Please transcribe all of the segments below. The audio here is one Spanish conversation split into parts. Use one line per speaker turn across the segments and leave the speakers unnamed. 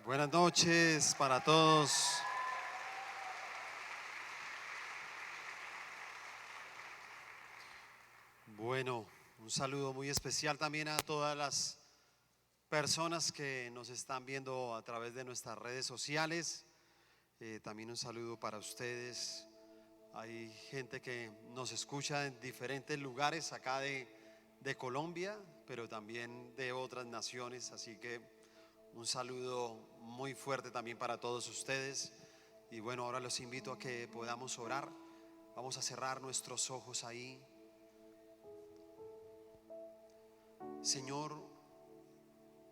Buenas noches para todos. Bueno, un saludo muy especial también a todas las personas que nos están viendo a través de nuestras redes sociales. También un saludo para ustedes. Hay gente que nos escucha en diferentes lugares acá de Colombia, pero también de otras naciones, así que un saludo muy fuerte también para todos ustedes. Y bueno, ahora los invito a que podamos orar. Vamos a cerrar nuestros ojos ahí. Señor,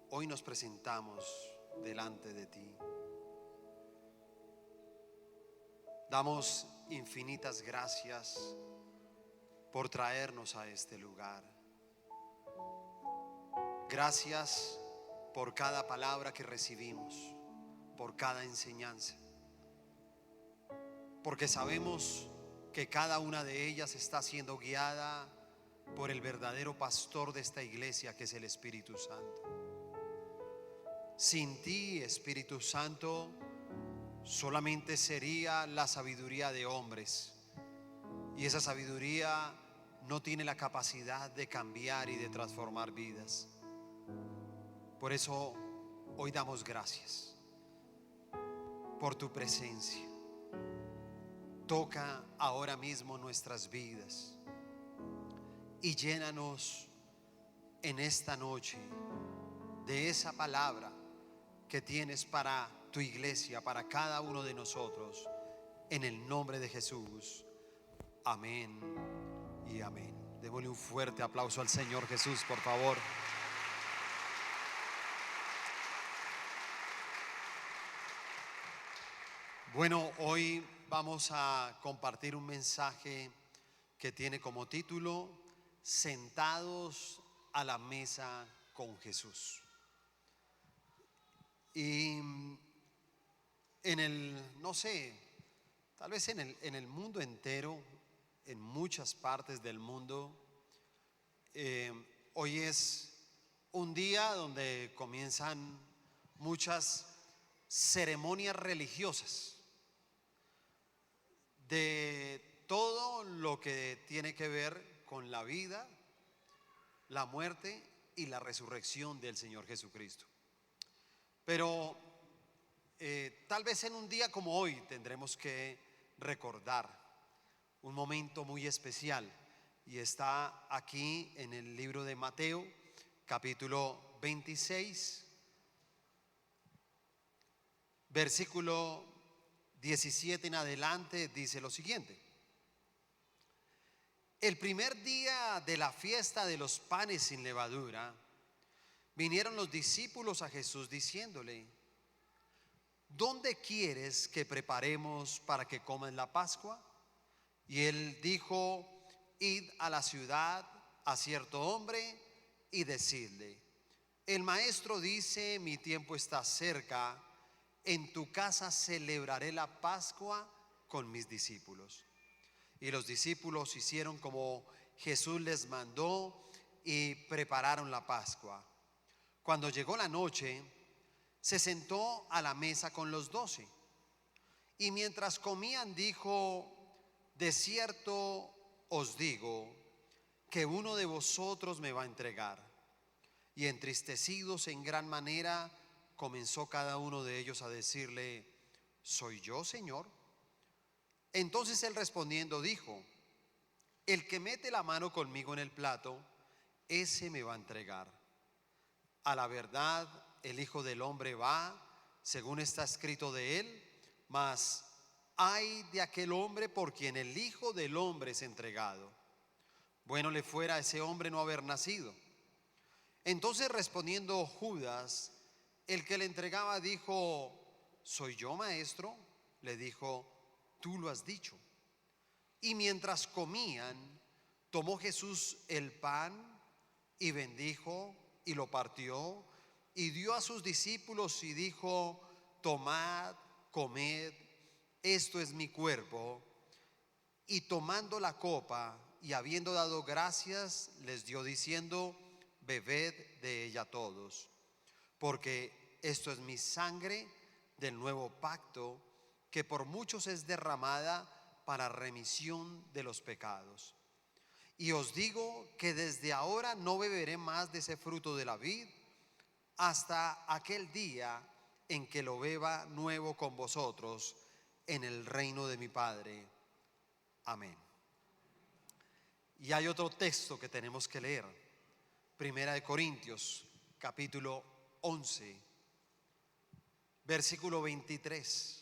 hoy nos presentamos delante de ti. Damos infinitas gracias por traernos a este lugar. Gracias por cada palabra que recibimos, por cada enseñanza, porque sabemos que cada una de ellas está siendo guiada por el verdadero pastor de esta iglesia, que es el Espíritu Santo. Sin ti, Espíritu Santo, solamente sería la sabiduría de hombres, y esa sabiduría no tiene la capacidad de cambiar y de transformar vidas. Por eso hoy damos gracias por tu presencia. Toca ahora mismo nuestras vidas y llénanos en esta noche de esa palabra que tienes para tu iglesia, para cada uno de nosotros, en el nombre de Jesús. Amén y amén. Démosle un fuerte aplauso al Señor Jesús, por favor. Bueno, hoy vamos a compartir un mensaje que tiene como título Sentados a la mesa con Jesús. Y no sé, tal vez en el mundo entero, en muchas partes del mundo, hoy es un día donde comienzan muchas ceremonias religiosas de todo lo que tiene que ver con la vida, la muerte y la resurrección del Señor Jesucristo. Pero tal vez en un día como hoy tendremos que recordar un momento muy especial, y está aquí en el libro de Mateo, capítulo 26, versículo 17 en adelante. Dice lo siguiente: el primer día de la fiesta de los panes sin levadura, vinieron los discípulos a Jesús diciéndole: ¿dónde quieres que preparemos para que coman la Pascua? Y él dijo: id a la ciudad a cierto hombre y decidle: el maestro dice, mi tiempo está cerca, en tu casa celebraré la Pascua con mis discípulos. Y los discípulos hicieron como Jesús les mandó y prepararon la Pascua. Cuando llegó la noche, se sentó a la mesa con los 12. Y mientras comían dijo: de cierto os digo que uno de vosotros me va a entregar. Y entristecidos en gran manera, comenzó cada uno de ellos a decirle: ¿soy yo, Señor? Entonces él respondiendo dijo: el que mete la mano conmigo en el plato, ese me va a entregar. A la verdad, el Hijo del Hombre va, según está escrito de él, mas ay de aquel hombre por quien el Hijo del Hombre es entregado. Bueno le fuera a ese hombre no haber nacido. Entonces respondiendo Judas, el que le entregaba, dijo: ¿soy yo, maestro? Le dijo: tú lo has dicho. Y mientras comían, tomó Jesús el pan y bendijo y lo partió y dio a sus discípulos y dijo: tomad, comed, esto es mi cuerpo. Y tomando la copa y habiendo dado gracias, les dio diciendo: bebed de ella todos, porque esto es mi sangre del nuevo pacto, que por muchos es derramada para remisión de los pecados. Y os digo que desde ahora no beberé más de ese fruto de la vid hasta aquel día en que lo beba nuevo con vosotros en el reino de mi Padre. Amén. Y hay otro texto que tenemos que leer. Primera de Corintios, capítulo 11, versículo 23.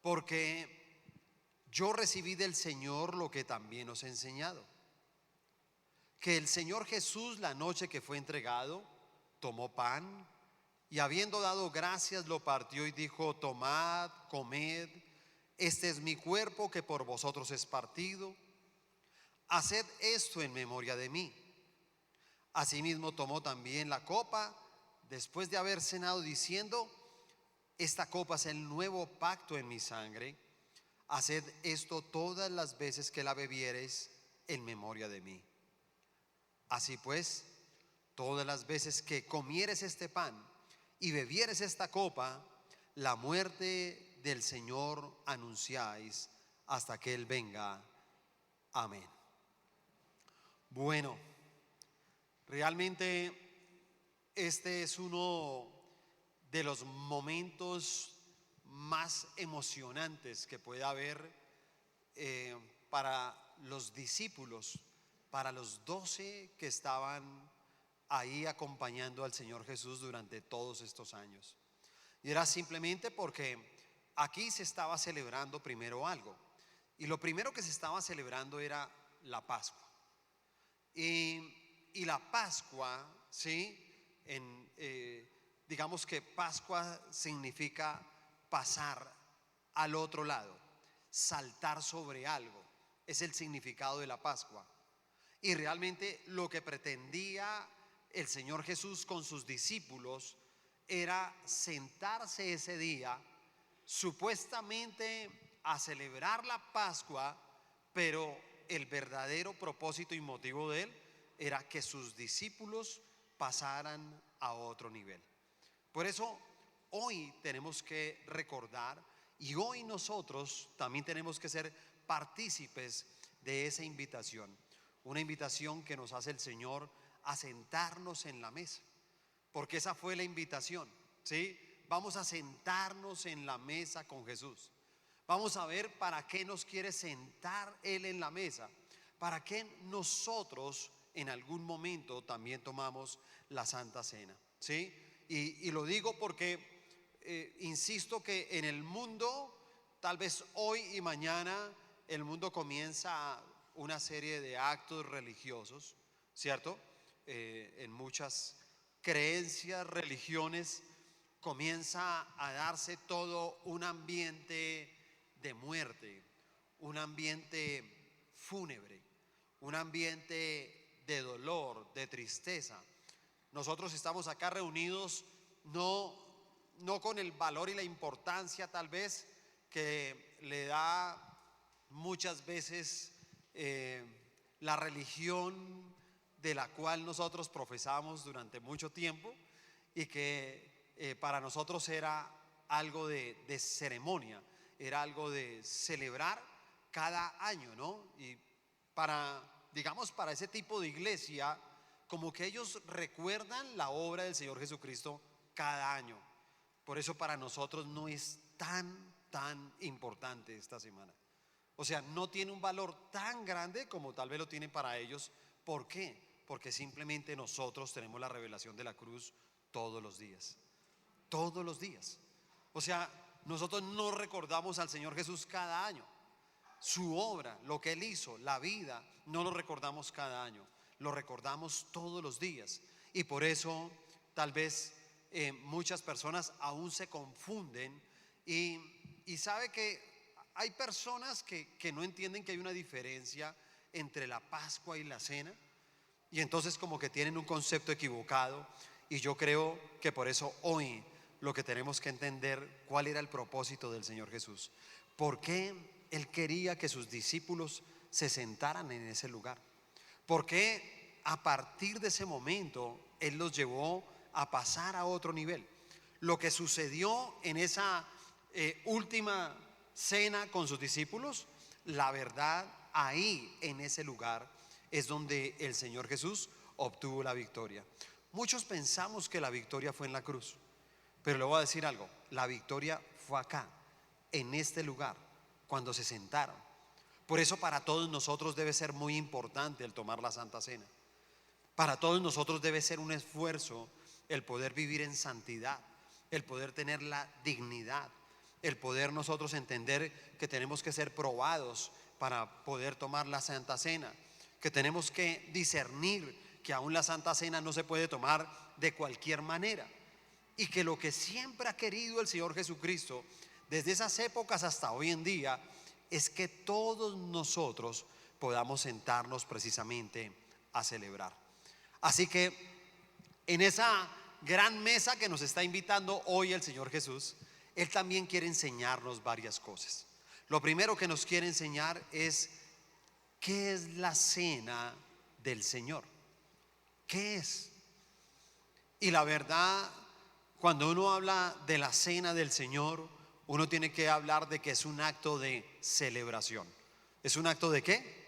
Porque yo recibí del Señor lo que también os he enseñado, que el Señor Jesús, la noche que fue entregado, tomó pan y habiendo dado gracias lo partió y dijo: tomad, comed, este es mi cuerpo que por vosotros es partido, haced esto en memoria de mí. Asimismo tomó también la copa después de haber cenado, diciendo: esta copa es el nuevo pacto en mi sangre. Haced esto todas las veces que la bebiereis en memoria de mí. Así pues, todas las veces que comieres este pan y bebieres esta copa, la muerte del Señor anunciáis hasta que Él venga. Amén. Bueno, realmente este es uno de los momentos más emocionantes que pueda haber para los discípulos, para los 12 que estaban ahí acompañando al Señor Jesús durante todos estos años. Y era simplemente porque aquí se estaba celebrando primero algo, y lo primero que se estaba celebrando era la Pascua. Y la Pascua, ¿sí? Digamos que Pascua significa pasar al otro lado, saltar sobre algo. Es el significado de la Pascua. Y realmente lo que pretendía el Señor Jesús con sus discípulos era sentarse ese día, supuestamente a celebrar la Pascua, pero el verdadero propósito y motivo de él era que sus discípulos pasaran a otro nivel. Por eso hoy tenemos que recordar, y hoy nosotros también tenemos que ser partícipes de esa invitación. Una invitación que nos hace el Señor a sentarnos en la mesa, porque esa fue la invitación, ¿sí? Vamos a sentarnos en la mesa con Jesús. Vamos a ver para qué nos quiere sentar Él en la mesa, para qué nosotros en algún momento también tomamos la Santa Cena, ¿sí? Y lo digo porque insisto que en el mundo, tal vez hoy y mañana, el mundo comienza una serie de actos religiosos, ¿cierto? En muchas creencias, religiones, comienza a darse todo un ambiente de muerte, un ambiente fúnebre, un ambiente de dolor, de tristeza. Nosotros estamos acá reunidos no con el valor y la importancia tal vez que le da muchas veces la religión de la cual nosotros profesamos durante mucho tiempo, y que para nosotros era algo de ceremonia, era algo de celebrar cada año, ¿no? Y digamos, para ese tipo de iglesia, como que ellos recuerdan la obra del Señor Jesucristo cada año. Por eso para nosotros no es tan importante esta semana. O sea, no tiene un valor tan grande como tal vez lo tiene para ellos. ¿Por qué? Porque simplemente nosotros tenemos la revelación de la cruz todos los días. Todos los días. O sea, nosotros no recordamos al Señor Jesús cada año. Su obra, lo que Él hizo, la vida, no lo recordamos cada año. Lo recordamos todos los días. Y por eso tal vez muchas personas aún se confunden y sabe que hay personas que no entienden que hay una diferencia entre la Pascua y la cena, y entonces como que tienen un concepto equivocado. Y yo creo que por eso hoy lo que tenemos que entender cuál era el propósito del Señor Jesús, por qué Él quería que sus discípulos se sentaran en ese lugar, por qué a partir de ese momento Él los llevó a pasar a otro nivel. Lo que sucedió en esa última cena con sus discípulos, la verdad, ahí en ese lugar es donde el Señor Jesús obtuvo la victoria. Muchos pensamos que la victoria fue en la cruz, pero le voy a decir algo: la victoria fue acá, en este lugar, cuando se sentaron. Por eso para todos nosotros debe ser muy importante el tomar la Santa Cena. Para todos nosotros debe ser un esfuerzo el poder vivir en santidad, el poder tener la dignidad, el poder nosotros entender que tenemos que ser probados para poder tomar la Santa Cena, que tenemos que discernir que aún la Santa Cena no se puede tomar de cualquier manera, y que lo que siempre ha querido el Señor Jesucristo desde esas épocas hasta hoy en día es que todos nosotros podamos sentarnos precisamente a celebrar. Así que en esa gran mesa que nos está invitando hoy el Señor Jesús, Él también quiere enseñarnos varias cosas. Lo primero que nos quiere enseñar es ¿qué es la cena del Señor? ¿Qué es? Y la verdad, cuando uno habla de la cena del Señor, uno tiene que hablar de que es un acto de celebración. ¿Es un acto de qué?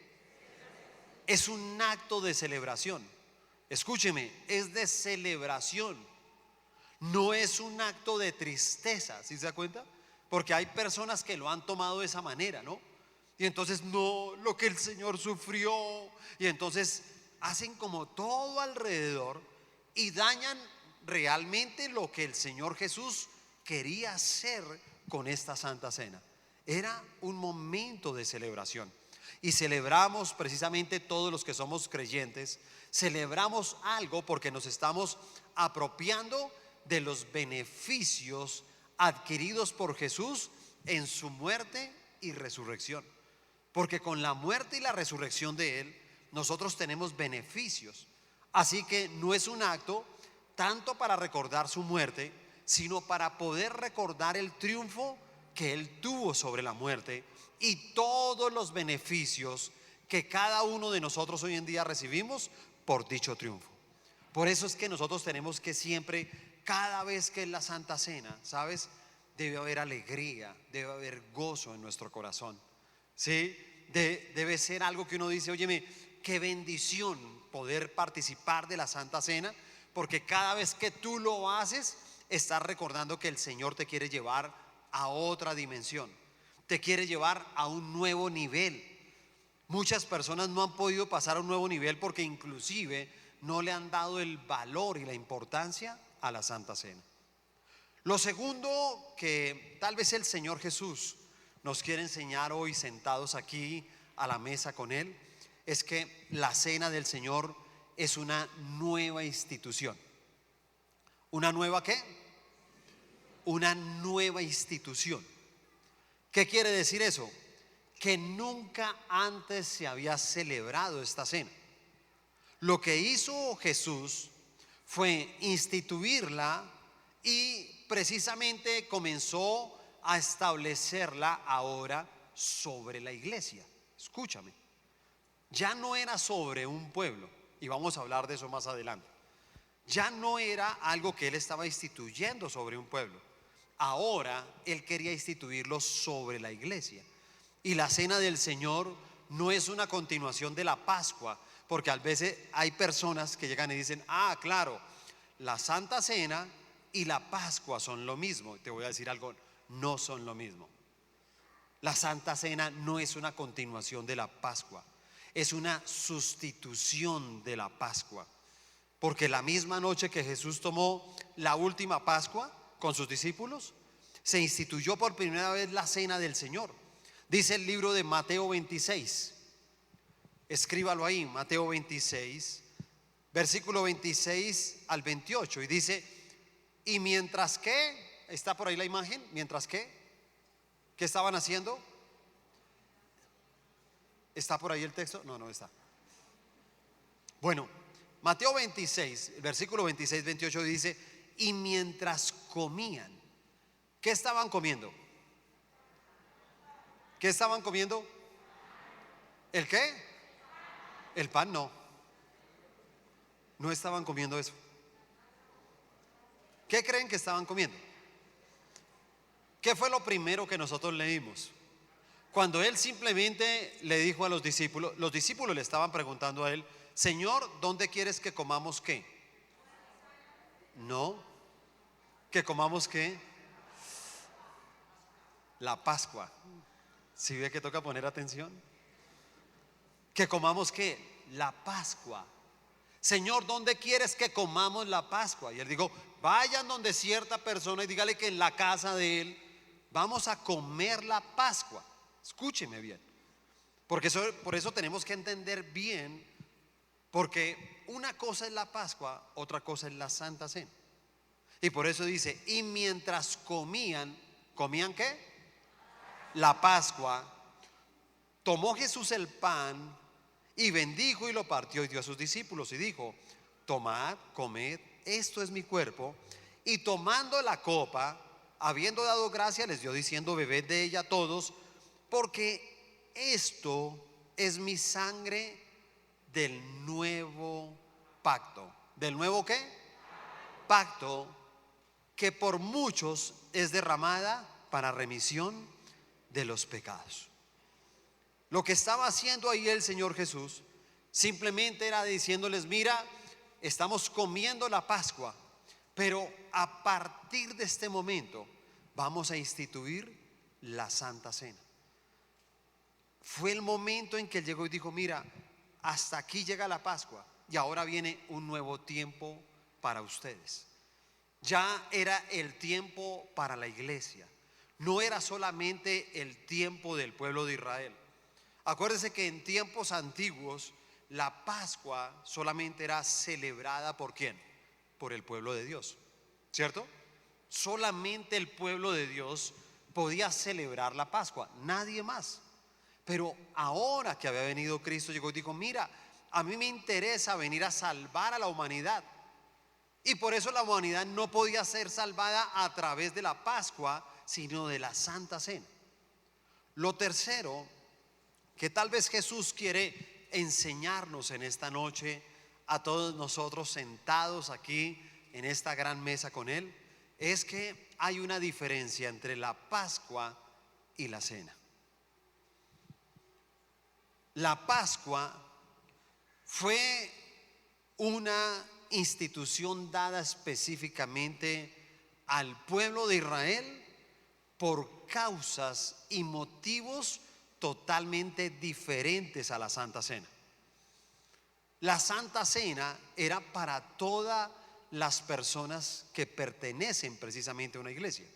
Es un acto de celebración. Escúcheme, es de celebración. No es un acto de tristeza, ¿sí se da cuenta? Porque hay personas que lo han tomado de esa manera, ¿no? Y entonces no, lo que el Señor sufrió, y entonces hacen como todo alrededor y dañan realmente lo que el Señor Jesús quería hacer con esta Santa Cena. Era un momento de celebración, y celebramos precisamente todos los que somos creyentes. Celebramos algo porque nos estamos apropiando de los beneficios adquiridos por Jesús en su muerte y resurrección. Porque con la muerte y la resurrección de Él, nosotros tenemos beneficios. Así que no es un acto tanto para recordar su muerte, sino para poder recordar el triunfo que Él tuvo sobre la muerte y todos los beneficios que cada uno de nosotros hoy en día recibimos por dicho triunfo. Por eso es que nosotros tenemos que siempre, cada vez que es la Santa Cena, ¿sabes? Debe haber alegría, debe haber gozo en nuestro corazón, ¿sí? Debe ser algo que uno dice: óyeme, qué bendición poder participar de la Santa Cena, porque cada vez que tú lo haces, estás recordando que el Señor te quiere llevar a otra dimensión, te quiere llevar a un nuevo nivel. Muchas personas no han podido pasar a un nuevo nivel porque inclusive no le han dado el valor y la importancia a la Santa Cena. Lo segundo que tal vez el Señor Jesús nos quiere enseñar hoy, sentados aquí a la mesa con Él, es que la cena del Señor es una nueva institución. ¿Una nueva qué? Una nueva institución. ¿Qué quiere decir eso? Que nunca antes se había celebrado esta cena. Lo que hizo Jesús fue instituirla, y precisamente comenzó a establecerla ahora sobre la iglesia. Escúchame, ya no era sobre un pueblo, y vamos a hablar de eso más adelante. Ya no era algo que Él estaba instituyendo sobre un pueblo. Ahora Él quería instituirlo sobre la iglesia. Y la cena del Señor no es una continuación de la Pascua, porque a veces hay personas que llegan y dicen: ah, claro, la Santa Cena y la Pascua son lo mismo. Te voy a decir algo: no son lo mismo. La Santa Cena no es una continuación de la Pascua, es una sustitución de la Pascua. Porque la misma noche que Jesús tomó la última Pascua con sus discípulos, se instituyó por primera vez la cena del Señor. Dice el libro de Mateo 26, escríbalo ahí, Mateo 26, versículo 26 al 28, y dice: y mientras que, está por ahí la imagen, mientras que, ¿qué estaban haciendo? ¿Está por ahí el texto? No, no está. Bueno, Mateo 26, versículo 26, 28 dice: y mientras comían, ¿qué estaban comiendo? ¿Qué estaban comiendo? ¿El qué? El pan no. No estaban comiendo eso. ¿Qué creen que estaban comiendo? ¿Qué fue lo primero que nosotros leímos? Cuando él simplemente le dijo a los discípulos le estaban preguntando a él: Señor, ¿dónde quieres que comamos qué? No, que comamos qué? La Pascua. ¿Sí ve que toca poner atención? Que comamos qué? La Pascua. Señor, ¿dónde quieres que comamos la Pascua? Y él dijo: vayan donde cierta persona y dígale que en la casa de él vamos a comer la Pascua. Escúcheme bien, porque por eso tenemos que entender bien, porque una cosa es la Pascua, otra cosa es la Santa Cena. Y por eso dice: y mientras comían, ¿comían qué? La Pascua. Tomó Jesús el pan y bendijo y lo partió y dio a sus discípulos y dijo: tomad, comed, esto es mi cuerpo. Y tomando la copa, habiendo dado gracia, les dio diciendo: bebed de ella todos, porque esto es mi sangre del nuevo pacto. ¿Del nuevo qué? Pacto, que por muchos es derramada para remisión de los pecados. Lo que estaba haciendo ahí el Señor Jesús simplemente era diciéndoles: mira, estamos comiendo la Pascua, pero a partir de este momento vamos a instituir la Santa Cena. Fue el momento en que él llegó y dijo: mira, hasta aquí llega la Pascua y ahora viene un nuevo tiempo para ustedes. Ya era el tiempo para la iglesia, no era solamente el tiempo del pueblo de Israel. Acuérdense que en tiempos antiguos la Pascua solamente era celebrada ¿por quién? Por el pueblo de Dios, ¿cierto? Solamente el pueblo de Dios podía celebrar la Pascua, nadie más. Pero ahora que había venido Cristo, llegó y dijo: mira, a mí me interesa venir a salvar a la humanidad. Y por eso la humanidad no podía ser salvada a través de la Pascua, sino de la Santa Cena. Lo tercero que tal vez Jesús quiere enseñarnos en esta noche a todos nosotros sentados aquí en esta gran mesa con Él, es que hay una diferencia entre la Pascua y la cena. La Pascua fue una institución dada específicamente al pueblo de Israel por causas y motivos totalmente diferentes a la Santa Cena. La Santa Cena era para todas las personas que pertenecen precisamente a una iglesia.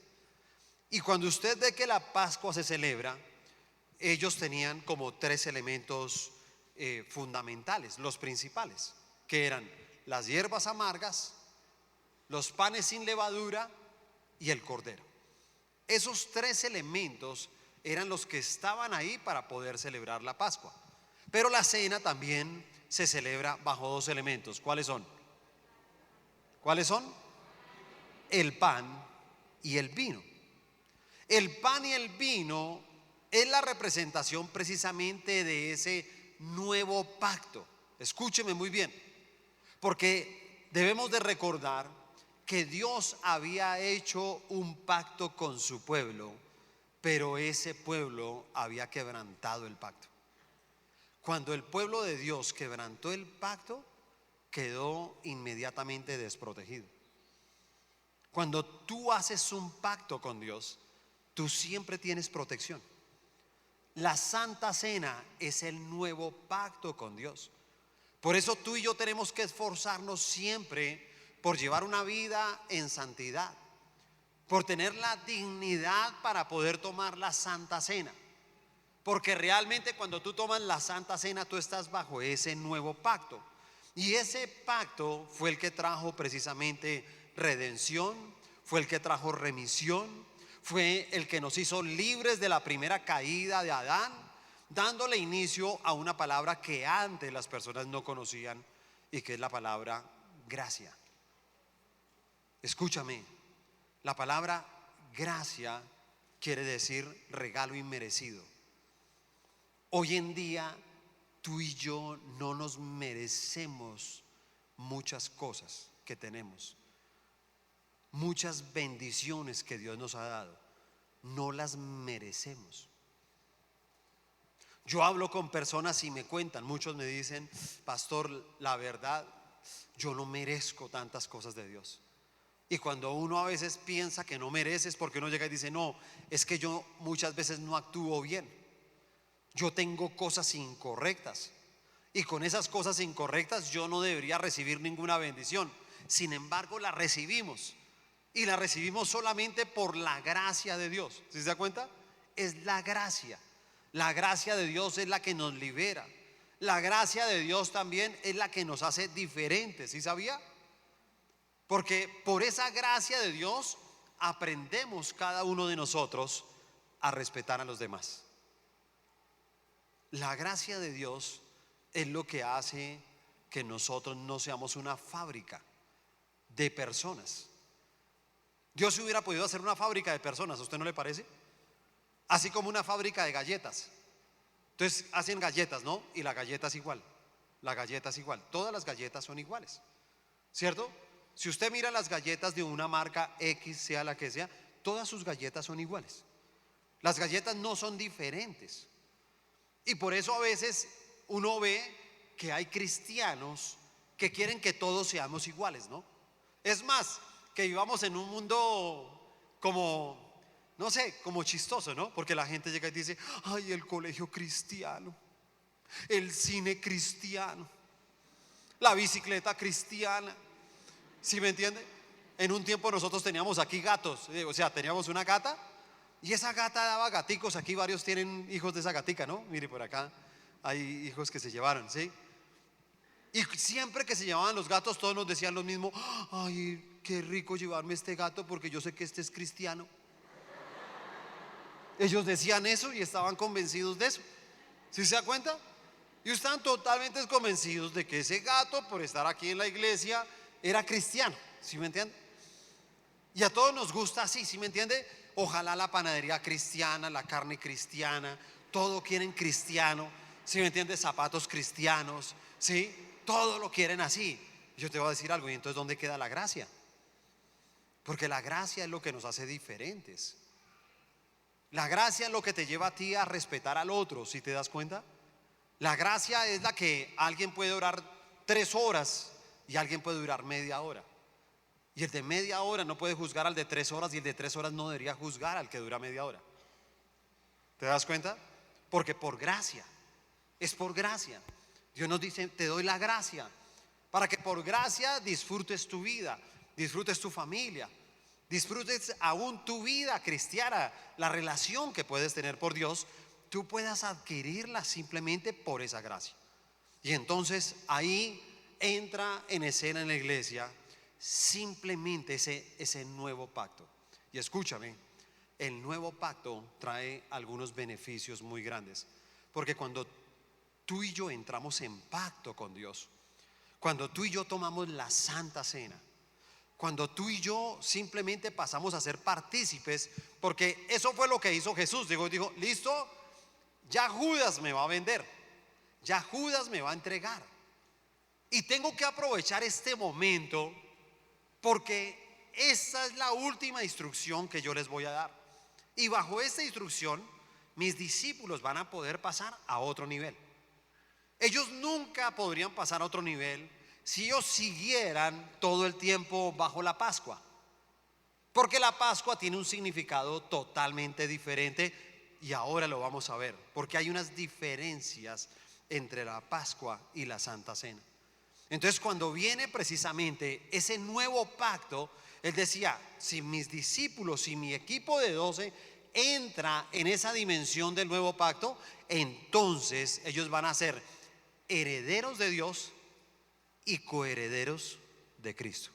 Y cuando usted ve que la Pascua se celebra, ellos tenían como tres elementos fundamentales, los principales, que eran las hierbas amargas, los panes sin levadura y el cordero. Esos tres elementos eran los que estaban ahí para poder celebrar la Pascua. Pero la cena también se celebra bajo dos elementos. ¿Cuáles son? ¿Cuáles son? El pan y el vino. El pan y el vino es la representación precisamente de ese nuevo pacto. Escúcheme muy bien, porque debemos de recordar que Dios había hecho un pacto con su pueblo, pero ese pueblo había quebrantado el pacto. Cuando el pueblo de Dios quebrantó el pacto, quedó inmediatamente desprotegido. Cuando tú haces un pacto con Dios, tú siempre tienes protección. La Santa Cena es el nuevo pacto con Dios. Por eso tú y yo tenemos que esforzarnos siempre por llevar una vida en santidad, por tener la dignidad para poder tomar la Santa Cena. Porque realmente cuando tú tomas la Santa Cena, tú estás bajo ese nuevo pacto. Y ese pacto fue el que trajo precisamente redención, fue el que trajo remisión, fue el que nos hizo libres de la primera caída de Adán, dándole inicio a una palabra que antes las personas no conocían y que es la palabra gracia. Escúchame, la palabra gracia quiere decir regalo inmerecido. Hoy en día tú y yo no nos merecemos muchas cosas que tenemos. muchas bendiciones que Dios nos ha dado no las merecemos. Yo hablo con personas y me cuentan, muchos me dicen: pastor, la verdad, yo no merezco tantas cosas de Dios. Y cuando uno a veces piensa que no merece, es porque uno llega y dice: no, es que yo muchas veces no actúo bien, yo tengo cosas incorrectas, y con esas cosas incorrectas yo no debería recibir ninguna bendición. Sin embargo, la recibimos, y la recibimos solamente por la gracia de Dios. ¿Sí se da cuenta? Es la gracia. La gracia de Dios es la que nos libera. La gracia de Dios también es la que nos hace diferentes. ¿Sí sabía? Porque por esa gracia de Dios aprendemos cada uno de nosotros a respetar a los demás. La gracia de Dios es lo que hace que nosotros no seamos una fábrica de personas. Dios hubiera podido hacer una fábrica de personas, ¿a usted no le parece? Así como una fábrica de galletas. Entonces hacen galletas, ¿no? Y la galleta es igual. La galleta es igual. Todas las galletas son iguales, ¿cierto? Si usted mira las galletas de una marca X, sea la que sea, todas sus galletas son iguales. Las galletas no son diferentes. Y por eso a veces uno ve que hay cristianos que quieren que todos seamos iguales, ¿no? Es más, que vivamos en un mundo como, no sé, como chistoso, ¿no? Porque la gente llega y dice: ay, el colegio cristiano, el cine cristiano, la bicicleta cristiana. ¿Sí me entiende? En un tiempo nosotros teníamos aquí gatos, o sea, teníamos una gata, y esa gata daba gaticos. Aquí varios tienen hijos de esa gatica, ¿no? Mire, por acá hay hijos que se llevaron, ¿sí? Y siempre que se llevaban los gatos, todos nos decían lo mismo: ay, qué rico llevarme este gato porque yo sé que este es cristiano. Ellos decían eso y estaban convencidos de eso. ¿Sí se da cuenta? Y estaban totalmente convencidos de que ese gato, por estar aquí en la iglesia, era cristiano. ¿Sí me entiende? Y a todos nos gusta así, ¿sí me entiende? Ojalá la panadería cristiana, la carne cristiana, todo quieren cristiano. ¿Sí me entiende? Zapatos cristianos, ¿sí? Todo lo quieren así. Yo te voy a decir algo, y entonces ¿dónde queda la gracia? Porque la gracia es lo que nos hace diferentes. La gracia es lo que te lleva a ti a respetar al otro, ¿sí te das cuenta? La gracia es la que alguien puede orar 3 horas y alguien puede durar media hora. Y el de media hora no puede juzgar al de 3 horas, y el de 3 horas no debería juzgar al que dura media hora. ¿Te das cuenta? Porque por gracia, es por gracia. Dios nos dice: te doy la gracia para que por gracia disfrutes tu vida, disfrutes tu familia, disfrutes aún tu vida cristiana, la relación que puedes tener por Dios, tú puedas adquirirla simplemente por esa gracia. Y entonces ahí entra en escena en la iglesia simplemente ese nuevo pacto. Y escúchame, el nuevo pacto trae algunos beneficios muy grandes. Porque cuando tú y yo entramos en pacto con Dios, cuando tú y yo tomamos la Santa Cena, cuando tú y yo simplemente pasamos a ser partícipes, porque eso fue lo que hizo Jesús. Dijo: listo, ya Judas me va a vender, ya Judas me va a entregar, y tengo que aprovechar este momento, porque esa es la última instrucción que yo les voy a dar. Y bajo esta instrucción, mis discípulos van a poder pasar a otro nivel. Ellos nunca podrían pasar a otro nivel si ellos siguieran todo el tiempo bajo la Pascua, porque la Pascua tiene un significado totalmente diferente, y ahora lo vamos a ver, porque hay unas diferencias entre la Pascua y la Santa Cena. Entonces, cuando viene precisamente ese nuevo pacto, él decía: si mis discípulos, si mi equipo de 12 entra en esa dimensión del nuevo pacto, entonces ellos van a ser herederos de Dios y coherederos de Cristo.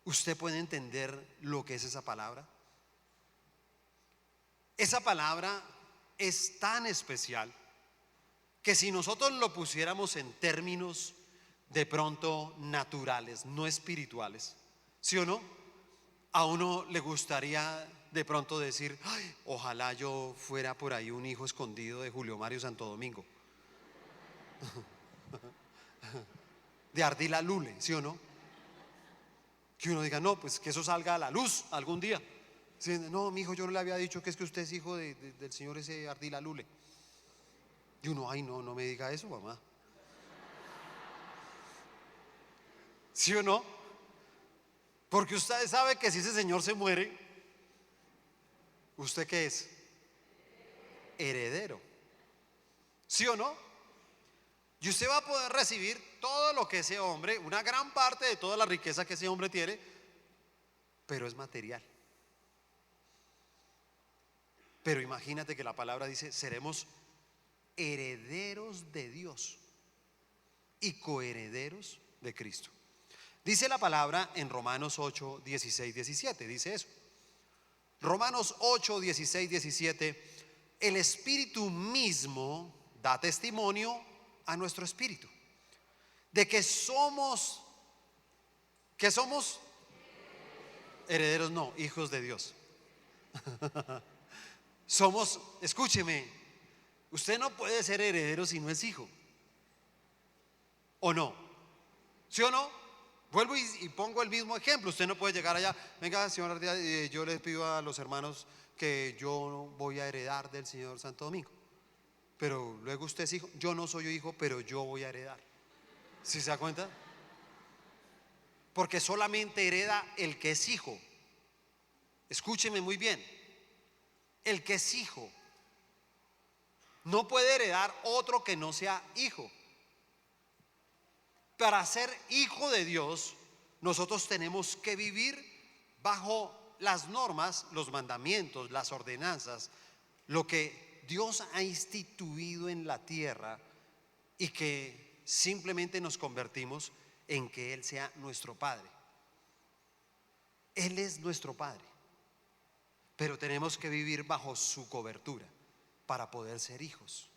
¿Usted puede entender lo que es esa palabra? Esa palabra es tan especial que si nosotros lo pusiéramos en términos de pronto naturales, no espirituales, ¿sí o no? A uno le gustaría de pronto decir: ay, ojalá yo fuera por ahí un hijo escondido de Julio Mario Santo Domingo, de Ardila Lule, ¿sí o no? Que uno diga, no, pues que eso salga a la luz algún día. Sí, no, mi hijo, yo no le había dicho que es que usted es hijo del señor ese Ardila Lule. Y uno, ay, no, no me diga eso, mamá. ¿Sí o no? Porque usted sabe que si ese señor se muere, ¿usted qué es? Heredero. ¿Sí o no? Y usted va a poder recibir todo lo que ese hombre, una gran parte de toda la riqueza que ese hombre tiene, pero es material. Pero imagínate que la palabra dice, seremos herederos de Dios y coherederos de Cristo. Dice la palabra en Romanos 8, 16, 17, dice eso. Romanos 8, 16, 17, el Espíritu mismo da testimonio a nuestro espíritu de que somos herederos, no, hijos de Dios. Somos, escúcheme, usted no puede ser heredero si no es hijo, ¿o no? ¿Sí o no? Vuelvo y pongo el mismo ejemplo. Usted no puede llegar allá, venga señor Ardila, yo les pido a los hermanos que yo voy a heredar del señor Santo Domingo, pero luego usted es hijo. Yo no soy hijo, pero yo voy a heredar. ¿Sí se da cuenta? Porque solamente hereda el que es hijo. Escúcheme muy bien, el que es hijo. No puede heredar otro que no sea hijo. Para ser hijo de Dios, nosotros tenemos que vivir bajo las normas, los mandamientos, las ordenanzas, lo que Dios ha instituido en la tierra, y que simplemente nos convertimos en que Él sea nuestro Padre. Él es nuestro Padre, pero tenemos que vivir bajo su cobertura para poder ser hijos.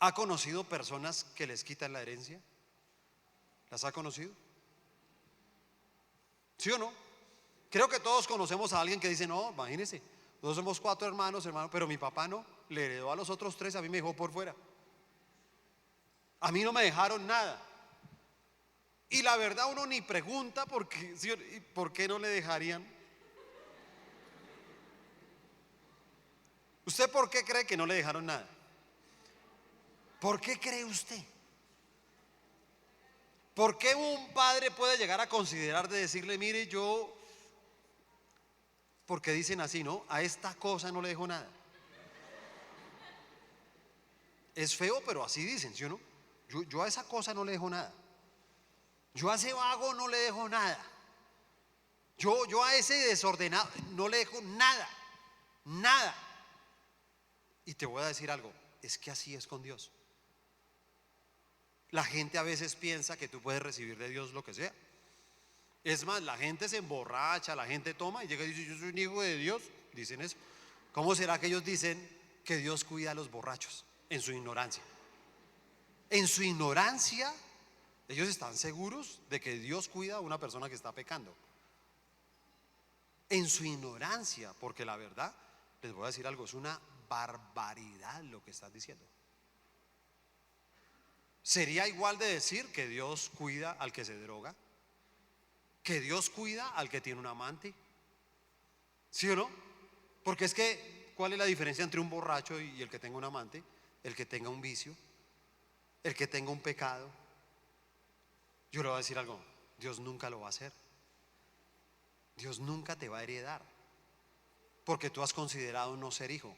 ¿Ha conocido personas que les quitan la herencia? ¿Las ha conocido? ¿Sí o no? Creo que todos conocemos a alguien que dice, no, imagínense, nosotros somos 4 hermanos, pero mi papá no, le heredó a los otros 3, a mí me dejó por fuera. A mí no me dejaron nada. Y la verdad uno ni pregunta por qué no le dejarían. ¿Usted por qué cree que no le dejaron nada? ¿Por qué cree usted? ¿Por qué un padre puede llegar a considerar de decirle, mire, yo, porque dicen así, ¿no? A esta cosa no le dejo nada. Es feo, pero así dicen, ¿sí o no? Yo a esa cosa no le dejo nada. Yo a ese vago no le dejo nada. Yo a ese desordenado no le dejo nada. Nada. Y te voy a decir algo, es que así es con Dios. La gente a veces piensa que tú puedes recibir de Dios lo que sea. Es más, la gente se emborracha, la gente toma y llega y dice, yo soy un hijo de Dios. Dicen eso. ¿Cómo será que ellos dicen que Dios cuida a los borrachos? En su ignorancia. En su ignorancia, ellos están seguros de que Dios cuida a una persona que está pecando. En su ignorancia, porque la verdad, les voy a decir algo, es una barbaridad lo que están diciendo. ¿Sería igual de decir que Dios cuida al que se droga? ¿Que Dios cuida al que tiene un amante? ¿Sí o no? Porque es que, ¿cuál es la diferencia entre un borracho y el que tenga un amante? El que tenga un vicio, el que tenga un pecado. Yo le voy a decir algo, Dios nunca lo va a hacer. Dios nunca te va a heredar, porque tú has considerado no ser hijo.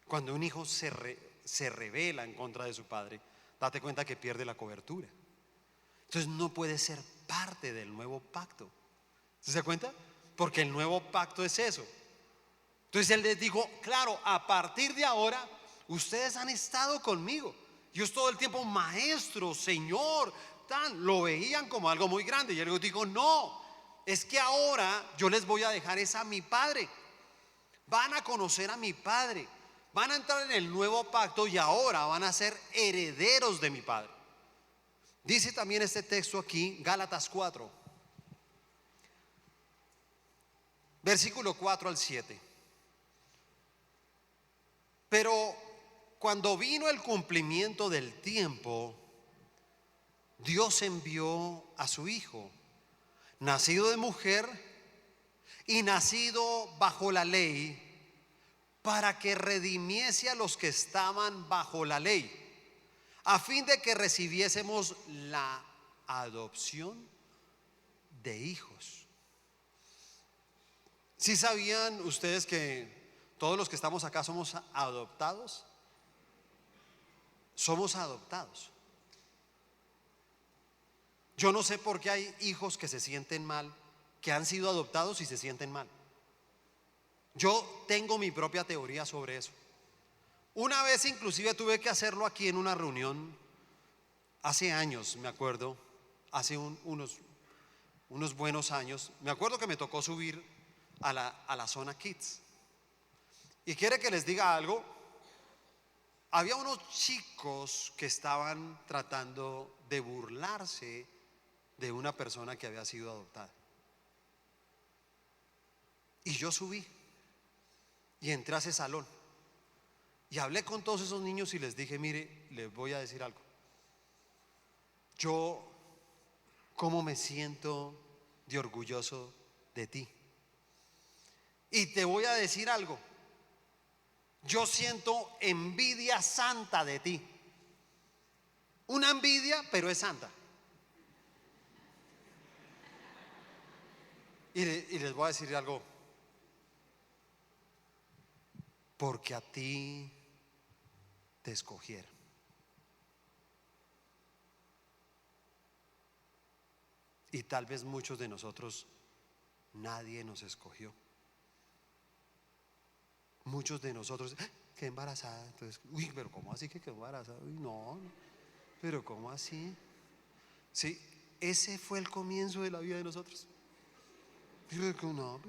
Cuando un hijo se revela en contra de su padre, date cuenta que pierde la cobertura. Entonces no puede ser parte del nuevo pacto. ¿Se da cuenta? Porque el nuevo pacto es eso. Entonces Él les dijo, claro, a partir de ahora ustedes han estado conmigo. Yo todo el tiempo, maestro, Señor, lo veían como algo muy grande. Y Él les dijo, no, es que ahora yo les voy a dejar a mi Padre. Van a conocer a mi Padre. Van a entrar en el nuevo pacto y ahora van a ser herederos de mi Padre. Dice también este texto aquí, Gálatas 4, versículo 4 al 7. Pero cuando vino el cumplimiento del tiempo, Dios envió a su Hijo, nacido de mujer y nacido bajo la ley, para que redimiese a los que estaban bajo la ley, a fin de que recibiésemos la adopción de hijos. ¿Sí sabían ustedes que todos los que estamos acá somos adoptados? Somos adoptados. Yo no sé por qué hay hijos que se sienten mal, que han sido adoptados y se sienten mal. Yo tengo mi propia teoría sobre eso. Una vez inclusive tuve que hacerlo aquí en una reunión, hace años, me acuerdo, hace unos buenos años. Me acuerdo que me tocó subir a la zona Kids. Y quiere que les diga algo. Había unos chicos que estaban tratando de burlarse de una persona que había sido adoptada. Y yo subí y entré a ese salón y hablé con todos esos niños y les dije: mire, les voy a decir algo. Yo, cómo me siento de orgulloso de ti. Y te voy a decir algo. Yo siento envidia santa de ti. Una envidia, pero es santa. Y les voy a decir algo. Porque a ti te escogieron. Y tal vez muchos de nosotros nadie nos escogió. Muchos de nosotros, qué embarazada. Entonces, uy, pero ¿cómo así que qué embarazada? Uy, no, pero ¿cómo así? Sí, ese fue el comienzo de la vida de nosotros. Pero no,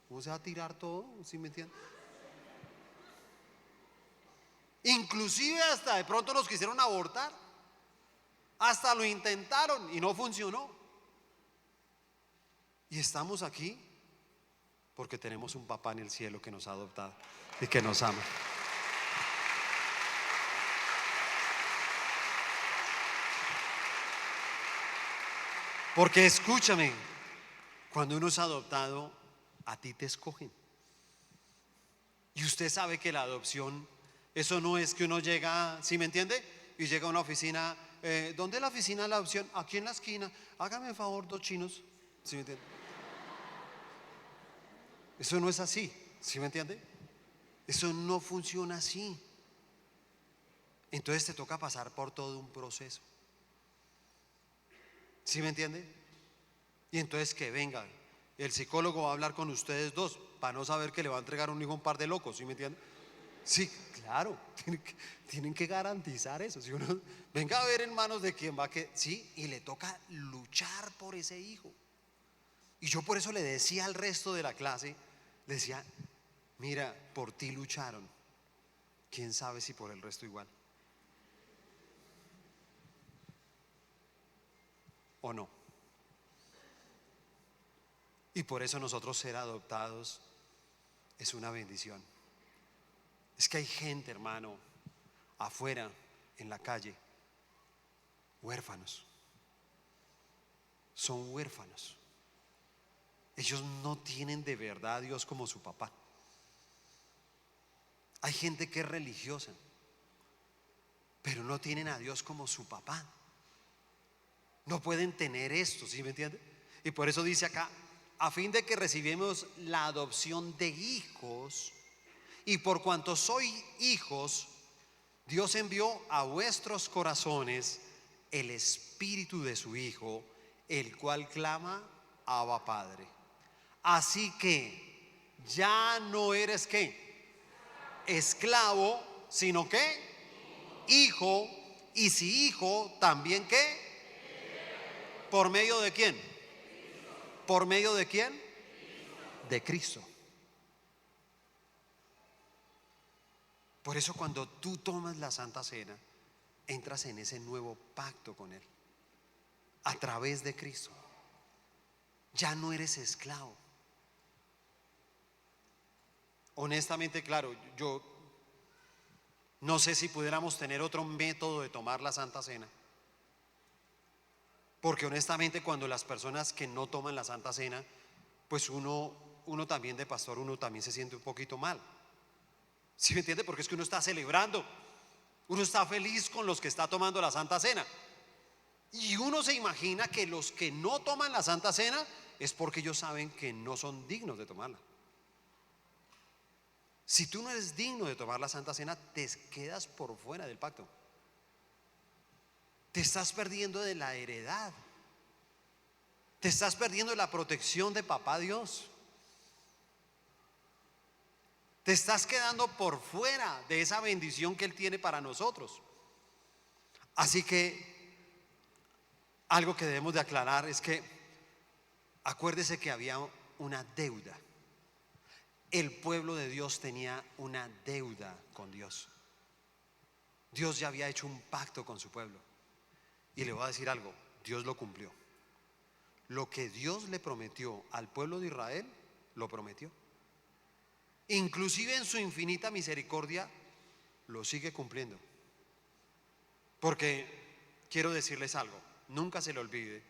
¿cómo se va a tirar todo? ¿Sí me entienden? Inclusive hasta de pronto nos quisieron abortar. Hasta lo intentaron y no funcionó. Y estamos aquí porque tenemos un papá en el cielo que nos ha adoptado y que nos ama. Porque escúchame, cuando uno es adoptado, a ti te escogen. Y usted sabe que la adopción, eso no es que uno llega, ¿sí me entiende? Y llega a una oficina, ¿dónde es la oficina de la adopción? Aquí en la esquina. Hágame el favor, 2 chinos. ¿Sí me entiende? Eso no es así, ¿sí me entiende? Eso no funciona así. Entonces te toca pasar por todo un proceso. ¿Sí me entiende? Y entonces que venga, el psicólogo va a hablar con ustedes dos para no saber que le va a entregar un hijo a un par de locos, ¿sí me entiende? Sí, claro, tienen que garantizar eso. Si uno venga a ver en manos de quien va que, sí, y le toca luchar por ese hijo. Y yo por eso le decía al resto de la clase, le decía: mira, por ti lucharon, quién sabe si por el resto igual o no. Y por eso nosotros ser adoptados es una bendición. Es que hay gente, hermano, afuera, en la calle, huérfanos. Son huérfanos. Ellos no tienen de verdad a Dios como su papá. Hay gente que es religiosa, pero no tienen a Dios como su papá. No pueden tener esto, ¿sí me entiende? Y por eso dice acá: a fin de que recibamos la adopción de hijos, y por cuanto sois hijos, Dios envió a vuestros corazones el espíritu de su Hijo, el cual clama: Abba, Padre. Así que ya no eres ¿qué? Esclavo, sino ¿qué? Hijo. Y si hijo, también ¿qué? ¿Por medio de quién? ¿Por medio de quién? De Cristo. Por eso cuando tú tomas la Santa Cena, entras en ese nuevo pacto con Él a través de Cristo. Ya no eres esclavo. Honestamente, claro, yo no sé si pudiéramos tener otro método de tomar la Santa Cena, Porque honestamente cuando las personas que no toman la Santa Cena, pues uno también de pastor, uno también se siente un poquito mal. ¿Sí me entiende? Porque es que uno está celebrando, uno está feliz con los que está tomando la Santa Cena. Y uno se imagina que los que no toman la Santa Cena es porque ellos saben que no son dignos de tomarla. Si tú no eres digno de tomar la Santa Cena, te quedas por fuera del pacto. Te estás perdiendo de la heredad. Te estás perdiendo de la protección de papá Dios. Te estás quedando por fuera de esa bendición que Él tiene para nosotros. Así que algo que debemos de aclarar es que acuérdese que había una deuda. El pueblo de Dios tenía una deuda con Dios. Dios ya había hecho un pacto con su pueblo. Y le voy a decir algo, Dios lo cumplió. Lo que Dios le prometió al pueblo de Israel, lo prometió. Inclusive en su infinita misericordia, lo sigue cumpliendo. Porque quiero decirles algo, nunca se le olvide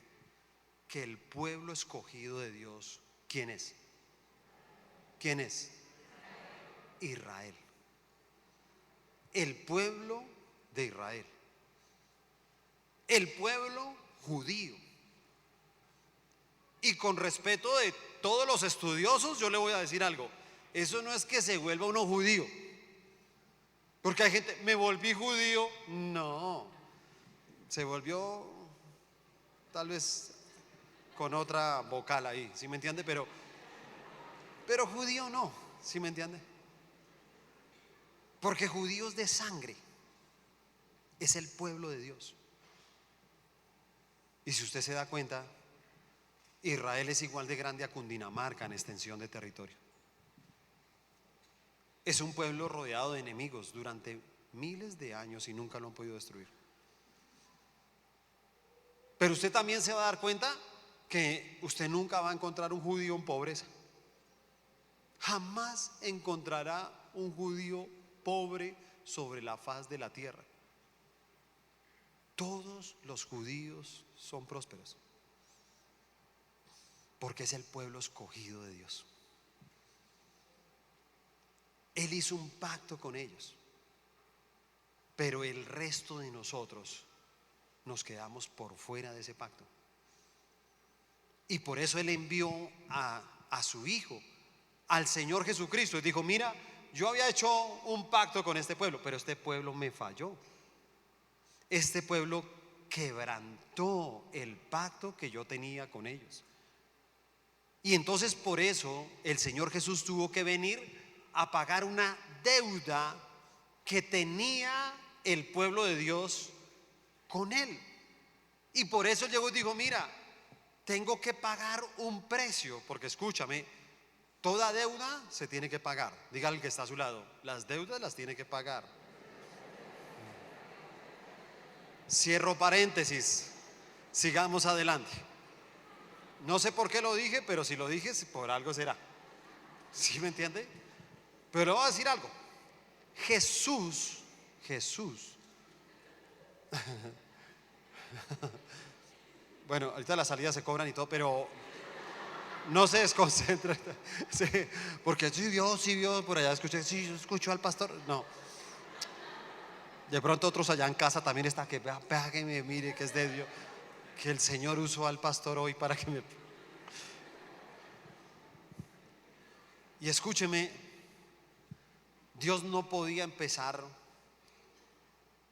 que el pueblo escogido de Dios, ¿quién es? ¿Quién es? Israel. El pueblo de Israel. El pueblo judío. Y con respeto de todos los estudiosos, yo le voy a decir algo. Eso no es que se vuelva uno judío. Porque hay gente, me volví judío. No. Se volvió tal vez con otra vocal ahí, ¿sí me entiende? Pero judío no, ¿sí me entiende? Porque judíos de sangre es el pueblo de Dios. Y si usted se da cuenta, Israel es igual de grande a Cundinamarca en extensión de territorio. Es un pueblo rodeado de enemigos durante miles de años y nunca lo han podido destruir. Pero usted también se va a dar cuenta que usted nunca va a encontrar un judío en pobreza. Jamás encontrará un judío pobre sobre la faz de la tierra. Todos los judíos son prósperos, porque es el pueblo escogido de Dios. Él hizo un pacto con ellos, pero el resto de nosotros nos quedamos por fuera de ese pacto. Y por eso Él envió a su Hijo, al Señor Jesucristo, y dijo: mira, yo había hecho un pacto con este pueblo, pero este pueblo me falló. Este pueblo quebrantó el pacto que yo tenía con ellos. Y entonces por eso el Señor Jesús tuvo que venir a pagar una deuda que tenía el pueblo de Dios con Él. Y por eso llegó y dijo: mira, tengo que pagar un precio, porque escúchame, toda deuda se tiene que pagar. Diga al que está a su lado: las deudas las tiene que pagar. Cierro paréntesis, sigamos adelante. No sé por qué lo dije, pero si lo dije, por algo será. ¿Sí me entiende? Pero le voy a decir algo. Jesús bueno, ahorita las salidas se cobran y todo, pero no se desconcentre. Sí, porque sí vio, por allá escuché, sí, yo escucho al pastor. No. De pronto otros allá en casa también está que vea que me mire, que es de Dios, que el Señor usó al pastor hoy para que me... Y escúcheme, Dios no podía empezar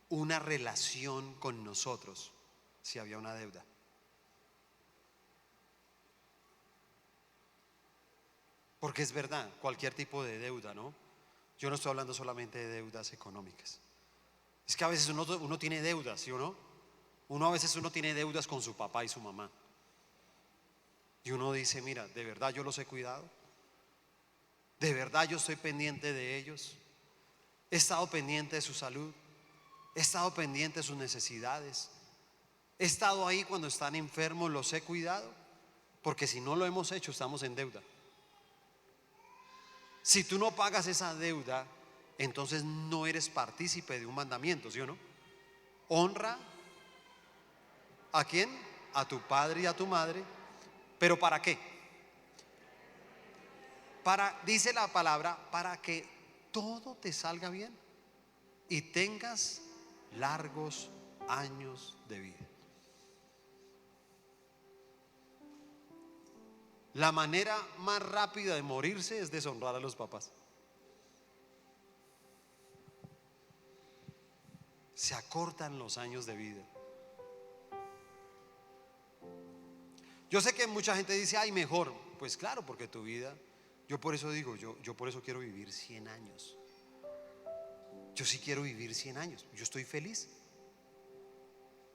una relación con nosotros si había una deuda. Porque es verdad, cualquier tipo de deuda, ¿no? Yo no estoy hablando solamente de deudas económicas. Es que a veces uno tiene deudas, ¿sí o no? A veces uno tiene deudas con su papá y su mamá. Y uno dice: mira, de verdad yo los he cuidado. De verdad yo estoy pendiente de ellos. He estado pendiente de su salud. He estado pendiente de sus necesidades. He estado ahí cuando están enfermos, los he cuidado. Porque si no lo hemos hecho, estamos en deuda. Si tú no pagas esa deuda, entonces no eres partícipe de un mandamiento, ¿sí o no? Honra ¿a quién? a tu padre y a tu madre. ¿Pero para qué? Dice la palabra, para que todo te salga bien y tengas largos años de vida. La manera más rápida de morirse es deshonrar a los papás. Se acortan los años de vida. Yo sé que mucha gente dice, ay, mejor. Pues claro, porque tu vida, yo por eso digo, yo por eso quiero vivir 100 años. Yo sí quiero vivir 100 años. Yo estoy feliz.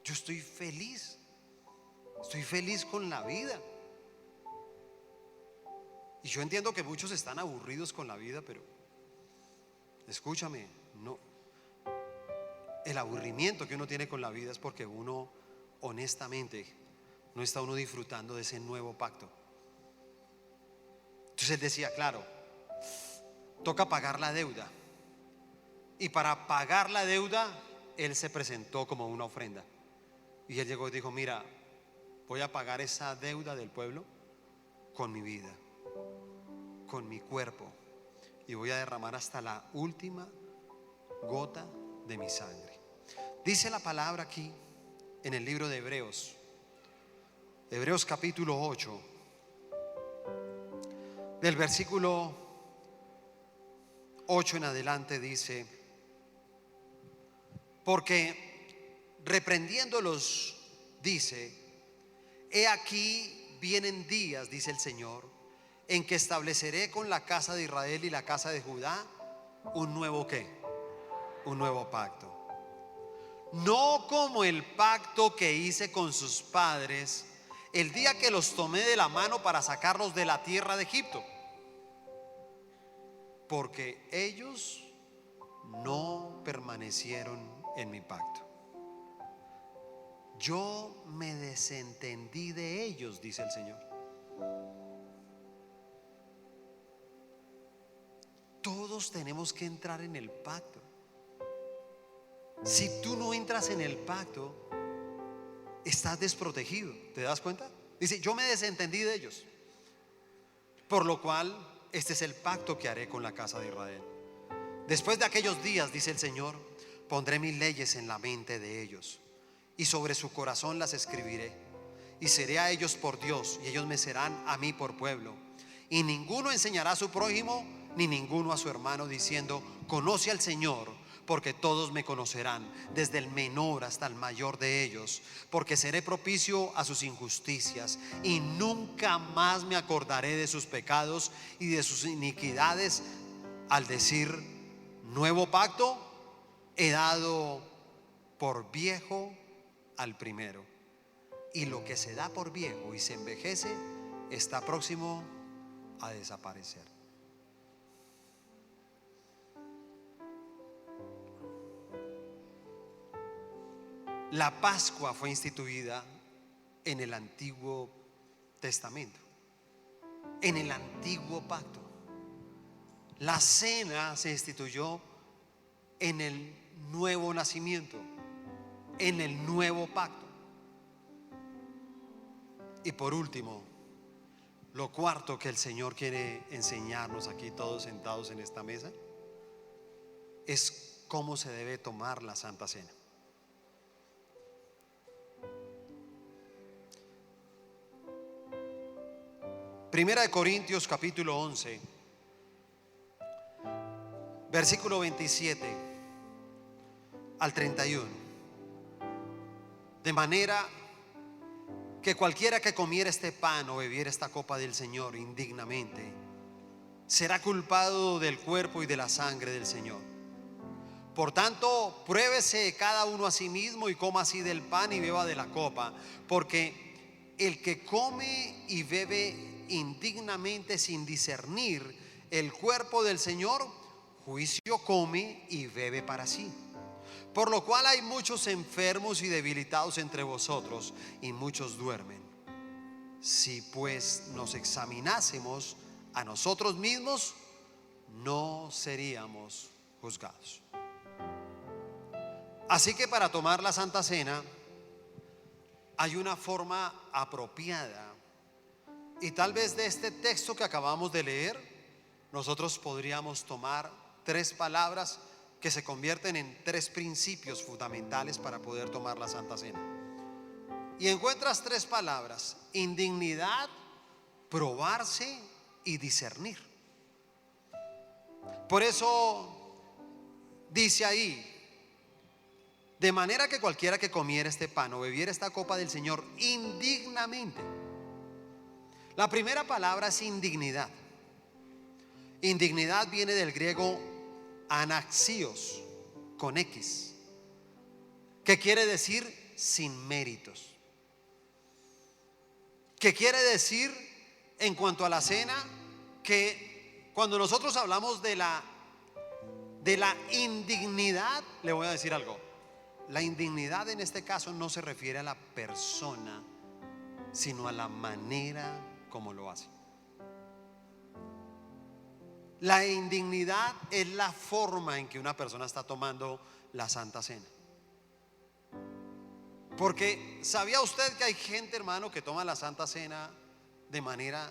Yo estoy feliz. Estoy feliz con la vida. Y yo entiendo que muchos están aburridos con la vida, pero escúchame, no. El aburrimiento que uno tiene con la vida es porque uno, honestamente, no está uno disfrutando de ese nuevo pacto. Entonces él decía, claro, toca pagar la deuda. Y para pagar la deuda, él se presentó como una ofrenda. Y él llegó y dijo, mira, voy a pagar esa deuda del pueblo con mi vida, con mi cuerpo, y voy a derramar hasta la última gota de mi sangre. Dice la palabra aquí en el libro de Hebreos, Hebreos capítulo 8, del versículo 8 en adelante, dice: porque reprendiéndolos dice, he aquí vienen días, dice el Señor, en que estableceré con la casa de Israel y la casa de Judá un nuevo ¿qué? Un nuevo pacto. No como el pacto que hice con sus padres el día que los tomé de la mano para sacarlos de la tierra de Egipto, porque ellos no permanecieron en mi pacto. Yo me desentendí de ellos, dice el Señor. Todos tenemos que entrar en el pacto. Si tú no entras en el pacto, estás desprotegido. ¿Te das cuenta? Dice, yo me desentendí de ellos, por lo cual este es el pacto que haré con la casa de Israel. Después de aquellos días, dice el Señor, pondré mis leyes en la mente de ellos, y sobre su corazón las escribiré, y seré a ellos por Dios, y ellos me serán a mí por pueblo. Y ninguno enseñará a su prójimo, ni ninguno a su hermano, diciendo, conoce al Señor, porque todos me conocerán, desde el menor hasta el mayor de ellos, porque seré propicio a sus injusticias, y nunca más me acordaré de sus pecados y de sus iniquidades. Al decir nuevo pacto, he dado por viejo al primero, y lo que se da por viejo y se envejece está próximo a desaparecer. La Pascua fue instituida en el Antiguo Testamento, en el Antiguo Pacto. La cena se instituyó en el nuevo nacimiento, en el nuevo pacto. Y por último, lo cuarto que el Señor quiere enseñarnos aquí todos sentados en esta mesa es cómo se debe tomar la Santa Cena. Primera de Corintios capítulo 11, versículo 27 al 31. De manera que cualquiera que comiera este pan o bebiera esta copa del Señor indignamente será culpado del cuerpo y de la sangre del Señor. Por tanto, pruébese cada uno a sí mismo y coma así del pan y beba de la copa, porque el que come y bebe indignamente sin discernir el cuerpo del Señor, juicio come y bebe para sí. Por lo cual hay muchos enfermos y debilitados entre vosotros, y muchos duermen. Si pues nos examinásemos a nosotros mismos, no seríamos juzgados. Así que para tomar la Santa Cena hay una forma apropiada. Y tal vez de este texto que acabamos de leer, nosotros podríamos tomar tres palabras que se convierten en tres principios fundamentales para poder tomar la Santa Cena. Y encuentras tres palabras: indignidad, probarse y discernir. Por eso dice ahí: de manera que cualquiera que comiera este pan o bebiera esta copa del Señor indignamente. La primera palabra es indignidad. Indignidad viene del griego anaxios, con X, que quiere decir sin méritos. Que quiere decir, en cuanto a la cena, que cuando nosotros hablamos de la indignidad, le voy a decir algo. La indignidad en este caso no se refiere a la persona, sino a la manera como lo hace. La indignidad es la forma en que una persona está tomando la Santa Cena. Porque ¿sabía usted que hay gente, hermano, que toma la Santa Cena de manera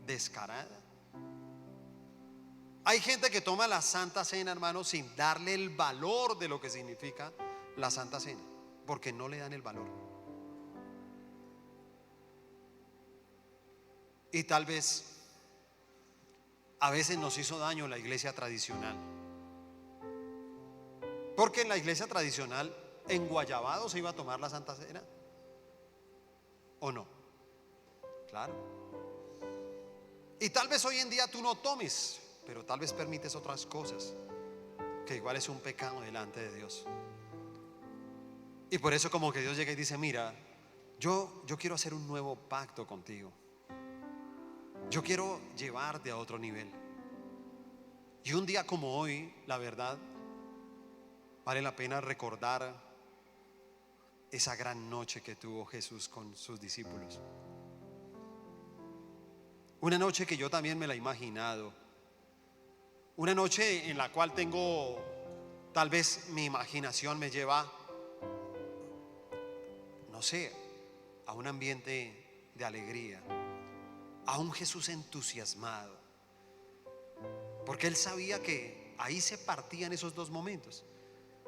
descarada? Hay gente que toma la Santa Cena, hermano, sin darle el valor de lo que significa la Santa Cena, porque no le dan el valor. Y tal vez a veces nos hizo daño la iglesia tradicional, porque en la iglesia tradicional en Guayabado se iba a tomar la Santa Cena, ¿o no? Claro. Y tal vez hoy en día tú no tomes, pero tal vez permites otras cosas, que igual es un pecado delante de Dios. Y por eso como que Dios llega y dice: mira, yo quiero hacer un nuevo pacto contigo. Yo quiero llevarte a otro nivel. Y un día como hoy, la verdad, vale la pena recordar esa gran noche que tuvo Jesús con sus discípulos. Una noche que yo también me la he imaginado. Una noche en la cual tengo, tal vez mi imaginación me lleva, no sé, a un ambiente de alegría, a un Jesús entusiasmado, porque él sabía que ahí se partían esos dos momentos.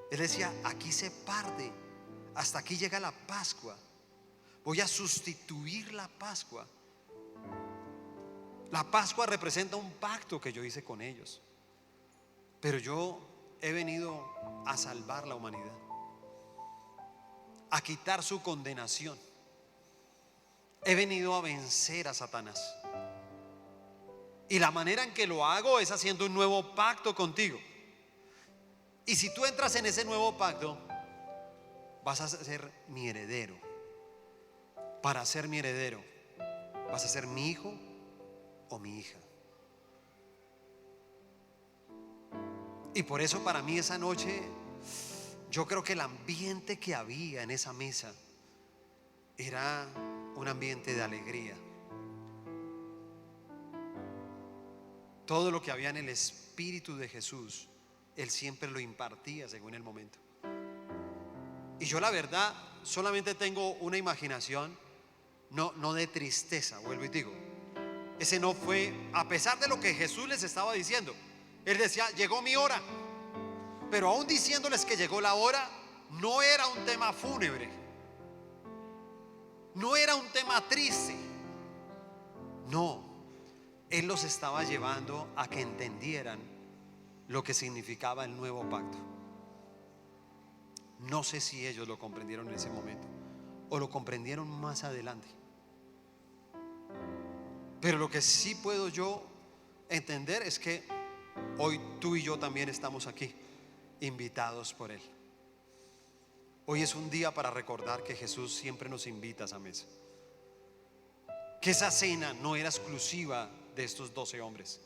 Él decía: aquí se parte, hasta aquí llega la Pascua. Voy a sustituir la Pascua. La Pascua representa un pacto que yo hice con ellos, pero yo he venido a salvar la humanidad, a quitar su condenación. He venido a vencer a Satanás. Y la manera en que lo hago es haciendo un nuevo pacto contigo. Y si tú entras en ese nuevo pacto, vas a ser mi heredero. Para ser mi heredero, vas a ser mi hijo o mi hija. Y por eso para mí esa noche, yo creo que el ambiente que había en esa mesa era un ambiente de alegría. Todo lo que había en el Espíritu de Jesús, Él siempre lo impartía según el momento. Y yo la verdad solamente tengo una imaginación, no de tristeza, vuelvo y digo. Ese no fue, a pesar de lo que Jesús les estaba diciendo. Él decía: llegó mi hora. Pero aún diciéndoles que llegó la hora, no era un tema fúnebre, no era un tema triste. No, Él los estaba llevando a que entendieran lo que significaba el nuevo pacto. No sé si ellos lo comprendieron en ese momento o lo comprendieron más adelante, pero lo que sí puedo yo entender es que hoy tú y yo también estamos aquí, invitados por Él. Hoy es un día para recordar que Jesús siempre nos invita a esa mesa, que esa cena no era exclusiva de estos 12 hombres,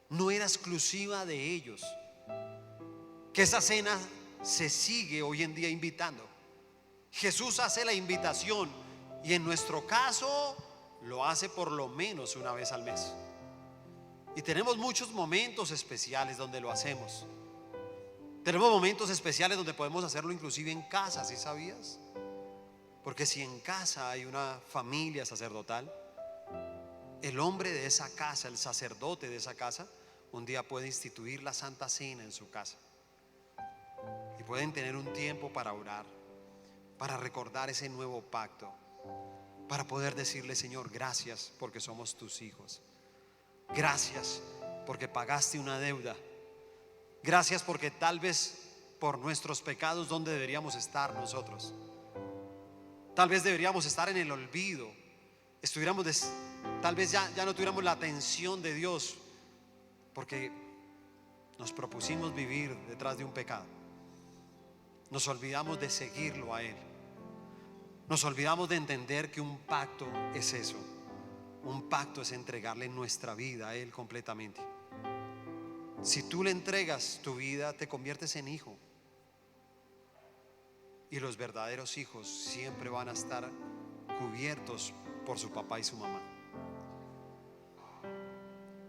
no era exclusiva de ellos, que esa cena se sigue hoy en día invitando. Jesús hace la invitación y en nuestro caso lo hace por lo menos una vez al mes. Y tenemos muchos momentos especiales donde lo hacemos. Tenemos momentos especiales donde podemos hacerlo inclusive en casa, ¿sí sabías? Porque si en casa hay una familia sacerdotal, el hombre de esa casa, el sacerdote de esa casa, un día puede instituir la Santa Cena en su casa. Y pueden tener un tiempo para orar, para recordar ese nuevo pacto, para poder decirle: Señor, gracias porque somos tus hijos. Gracias porque pagaste una deuda. Gracias porque tal vez por nuestros pecados, ¿dónde deberíamos estar nosotros? Tal vez deberíamos estar en el olvido. Tal vez ya no tuviéramos la atención de Dios, porque nos propusimos vivir detrás de un pecado. Nos olvidamos de seguirlo a Él. Nos olvidamos de entender que un pacto es eso. Un pacto es entregarle nuestra vida a Él completamente. Si tú le entregas tu vida, te conviertes en hijo. Y los verdaderos hijos siempre van a estar cubiertos por su papá y su mamá.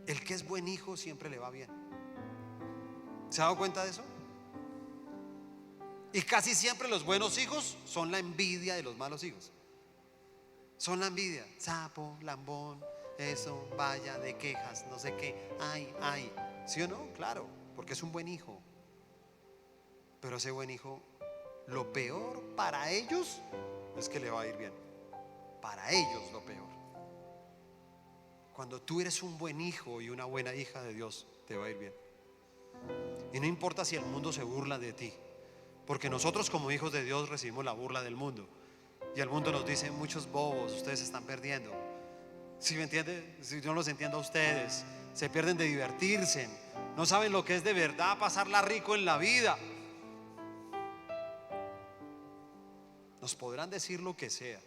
El que es buen hijo siempre le va bien. ¿Se ha dado cuenta de eso? Y casi siempre los buenos hijos son la envidia de los malos hijos. Son la envidia. Sapo, lambón, eso, vaya, de quejas, no sé qué. Ay. ¿Sí o no? Claro, porque es un buen hijo. Pero ese buen hijo, lo peor para ellos es que le va a ir bien. Para ellos lo peor. Cuando tú eres un buen hijo y una buena hija de Dios, te va a ir bien. Y no importa si el mundo se burla de ti, porque nosotros como hijos de Dios recibimos la burla del mundo. Y el mundo nos dice: muchos bobos, ustedes se están perdiendo. ¿Sí me entiende? Si yo no los entiendo a ustedes, se pierden de divertirse. No saben lo que es de verdad pasarla rico en la vida. Nos podrán decir lo que sea,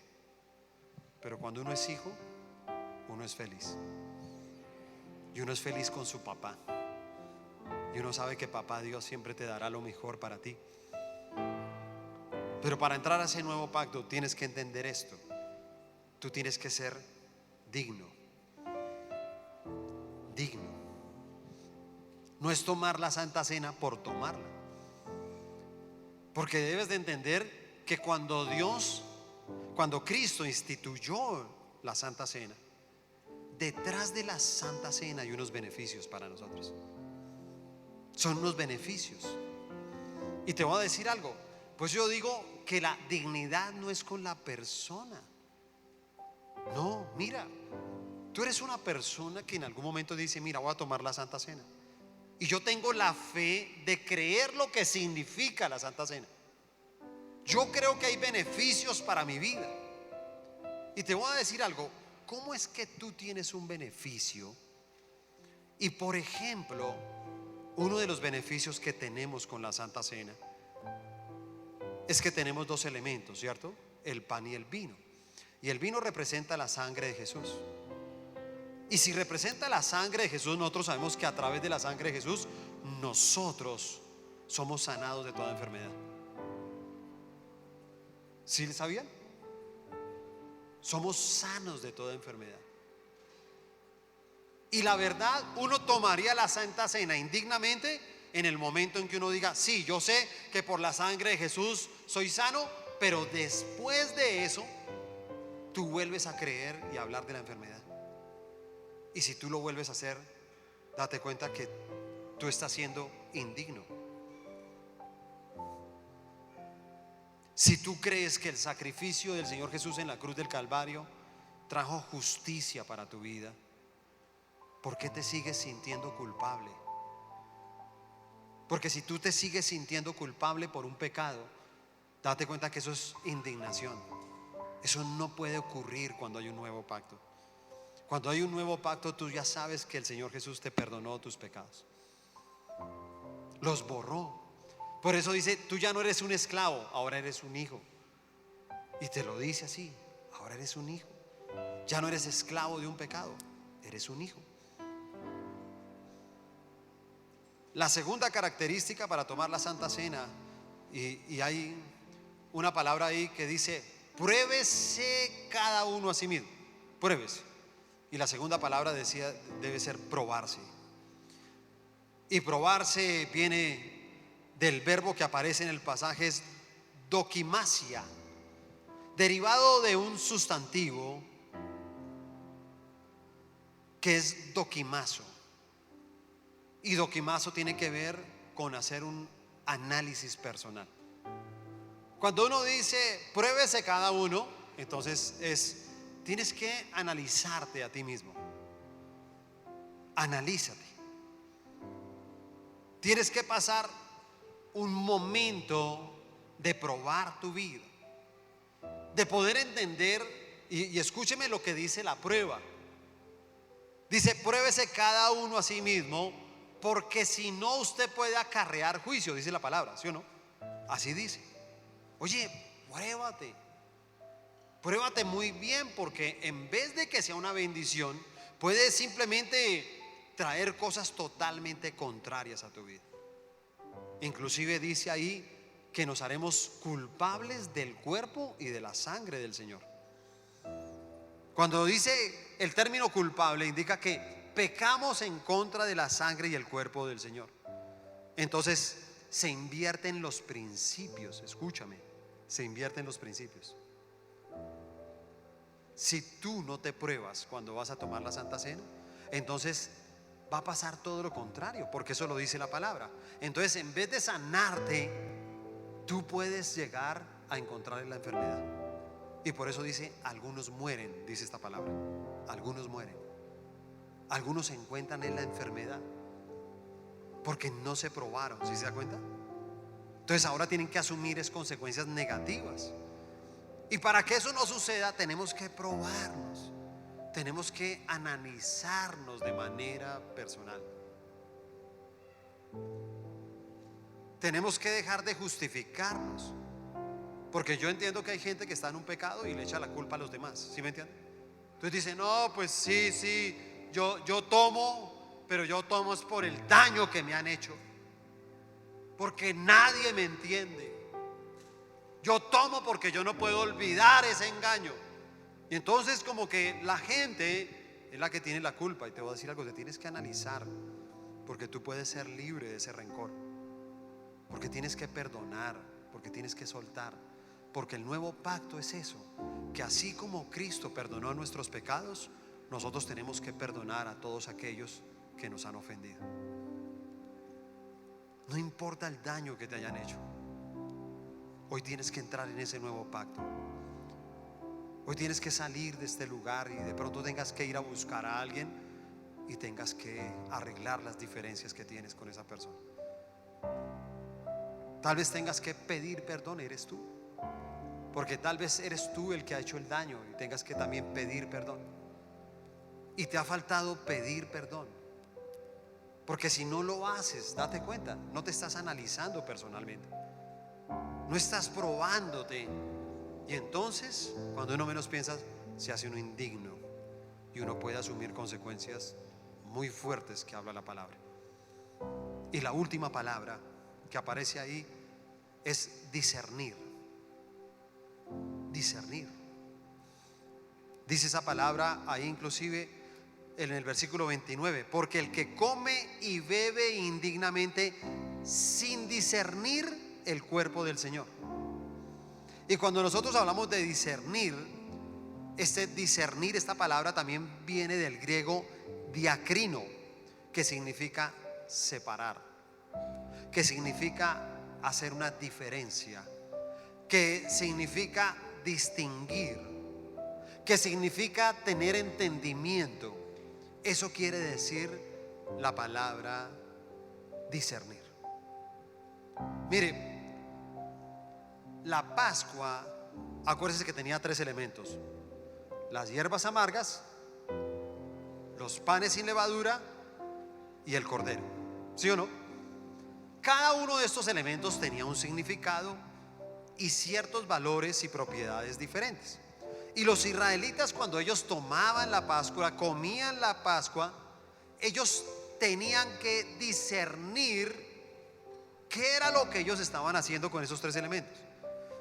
pero cuando uno es hijo, uno es feliz. Y uno es feliz con su papá. Y uno sabe que papá Dios siempre te dará lo mejor para ti. Pero para entrar a ese nuevo pacto tienes que entender esto. Tú tienes que ser digno. Digno. No es tomar la Santa Cena por tomarla. Porque debes de entender que cuando Cristo instituyó la Santa Cena, detrás de la Santa Cena hay unos beneficios para nosotros. Son unos beneficios. Y te voy a decir algo. Pues yo digo que la dignidad no es con la persona. No, mira, tú eres una persona que en algún momento dice: mira, voy a tomar la Santa Cena. Y yo tengo la fe de creer lo que significa la Santa Cena. Yo creo que hay beneficios para mi vida. Y te voy a decir algo. ¿Cómo es que tú tienes un beneficio? Y por ejemplo, uno de los beneficios que tenemos con la Santa Cena es que tenemos dos elementos, ¿cierto? El pan y el vino. Y el vino representa la sangre de Jesús. Y si representa la sangre de Jesús, nosotros sabemos que a través de la sangre de Jesús nosotros somos sanados de toda enfermedad. ¿Sí sabían? Somos sanos de toda enfermedad. Y la verdad, uno tomaría la Santa Cena indignamente en el momento en que uno diga: sí, yo sé que por la sangre de Jesús soy sano. Pero después de eso, tú vuelves a creer y a hablar de la enfermedad. Y si tú lo vuelves a hacer, date cuenta que tú estás siendo indigno. Si tú crees que el sacrificio del Señor Jesús en la cruz del Calvario trajo justicia para tu vida, ¿por qué te sigues sintiendo culpable? Porque si tú te sigues sintiendo culpable por un pecado, date cuenta que eso es indignación. Eso no puede ocurrir cuando hay un nuevo pacto. Cuando hay un nuevo pacto, tú ya sabes que el Señor Jesús te perdonó tus pecados. Los borró. Por eso dice: tú ya no eres un esclavo, ahora eres un hijo. Y te lo dice así: ahora eres un hijo. Ya no eres esclavo de un pecado, eres un hijo. La segunda característica para tomar la Santa Cena, y hay una palabra ahí que dice: pruébese cada uno a sí mismo. Pruébese. Y la segunda palabra decía, debe ser probarse. Y probarse viene del verbo que aparece en el pasaje, es dokimasia. derivado de un sustantivo que es dokimazo. Y dokimazo tiene que ver con hacer un análisis personal. Cuando uno dice pruébese cada uno, entonces tienes que analizarte a ti mismo. Analízate. Tienes que pasar un momento de probar tu vida, de poder entender, y escúcheme lo que dice la prueba. Dice, pruébese cada uno a sí mismo, porque si no usted puede acarrear juicio, dice la palabra, ¿sí o no? Así dice. Oye, pruébate muy bien, porque en vez de que sea una bendición, puede simplemente traer cosas totalmente contrarias a tu vida. Inclusive dice ahí que nos haremos culpables del cuerpo y de la sangre del Señor. Cuando dice el término culpable, indica que pecamos en contra de la sangre y el cuerpo del Señor. Entonces se invierten los principios. Escúchame, se invierten los principios. Si tú no te pruebas cuando vas a tomar la Santa Cena, entonces va a pasar todo lo contrario, porque eso lo dice la palabra. Entonces, en vez de sanarte, tú puedes llegar a encontrar la enfermedad. Y por eso dice, algunos mueren, dice esta palabra. Algunos mueren. Algunos se encuentran en la enfermedad porque no se probaron, ¿sí se da cuenta? Entonces ahora tienen que asumir es consecuencias negativas. Y para que eso no suceda, tenemos que probarnos. Tenemos que analizarnos de manera personal. Tenemos que dejar de justificarnos, porque yo entiendo que hay gente que está en un pecado y le echa la culpa a los demás, ¿sí me entienden? Entonces dice, no, pues sí, yo tomo, pero yo tomo es por el daño que me han hecho, porque nadie me entiende. Yo tomo porque yo no puedo olvidar ese engaño. Y entonces como que la gente es la que tiene la culpa. Y te voy a decir algo, te tienes que analizar, porque tú puedes ser libre de ese rencor, porque tienes que perdonar, porque tienes que soltar, porque el nuevo pacto es eso, que así como Cristo perdonó nuestros pecados, nosotros tenemos que perdonar a todos aquellos que nos han ofendido. No importa el daño que te hayan hecho, hoy tienes que entrar en ese nuevo pacto. Hoy tienes que salir de este lugar y de pronto tengas que ir a buscar a alguien y tengas que arreglar las diferencias que tienes con esa persona. Tal vez tengas que pedir perdón, eres tú, porque tal vez eres tú el que ha hecho el daño y tengas que también pedir perdón. Y te ha faltado pedir perdón, porque si no lo haces, date cuenta, no te estás analizando personalmente, no estás probándote. Y entonces, cuando uno menos piensa, se hace uno indigno y uno puede asumir consecuencias muy fuertes que habla la palabra. Y la última palabra que aparece ahí es discernir. Discernir. Dice esa palabra ahí inclusive en el versículo 29, porque el que come y bebe indignamente sin discernir el cuerpo del Señor. Y cuando nosotros hablamos de discernir, esta palabra también viene del griego diacrino, que significa separar, que significa hacer una diferencia, que significa distinguir, que significa tener entendimiento. Eso quiere decir la palabra discernir. Mire, la Pascua, acuérdense que tenía 3 elementos: las hierbas amargas, los panes sin levadura y el cordero, ¿sí o no? Cada uno de estos elementos tenía un significado y ciertos valores y propiedades diferentes. Y los israelitas, cuando ellos tomaban la Pascua, comían la Pascua, ellos tenían que discernir qué era lo que ellos estaban haciendo con esos 3 elementos.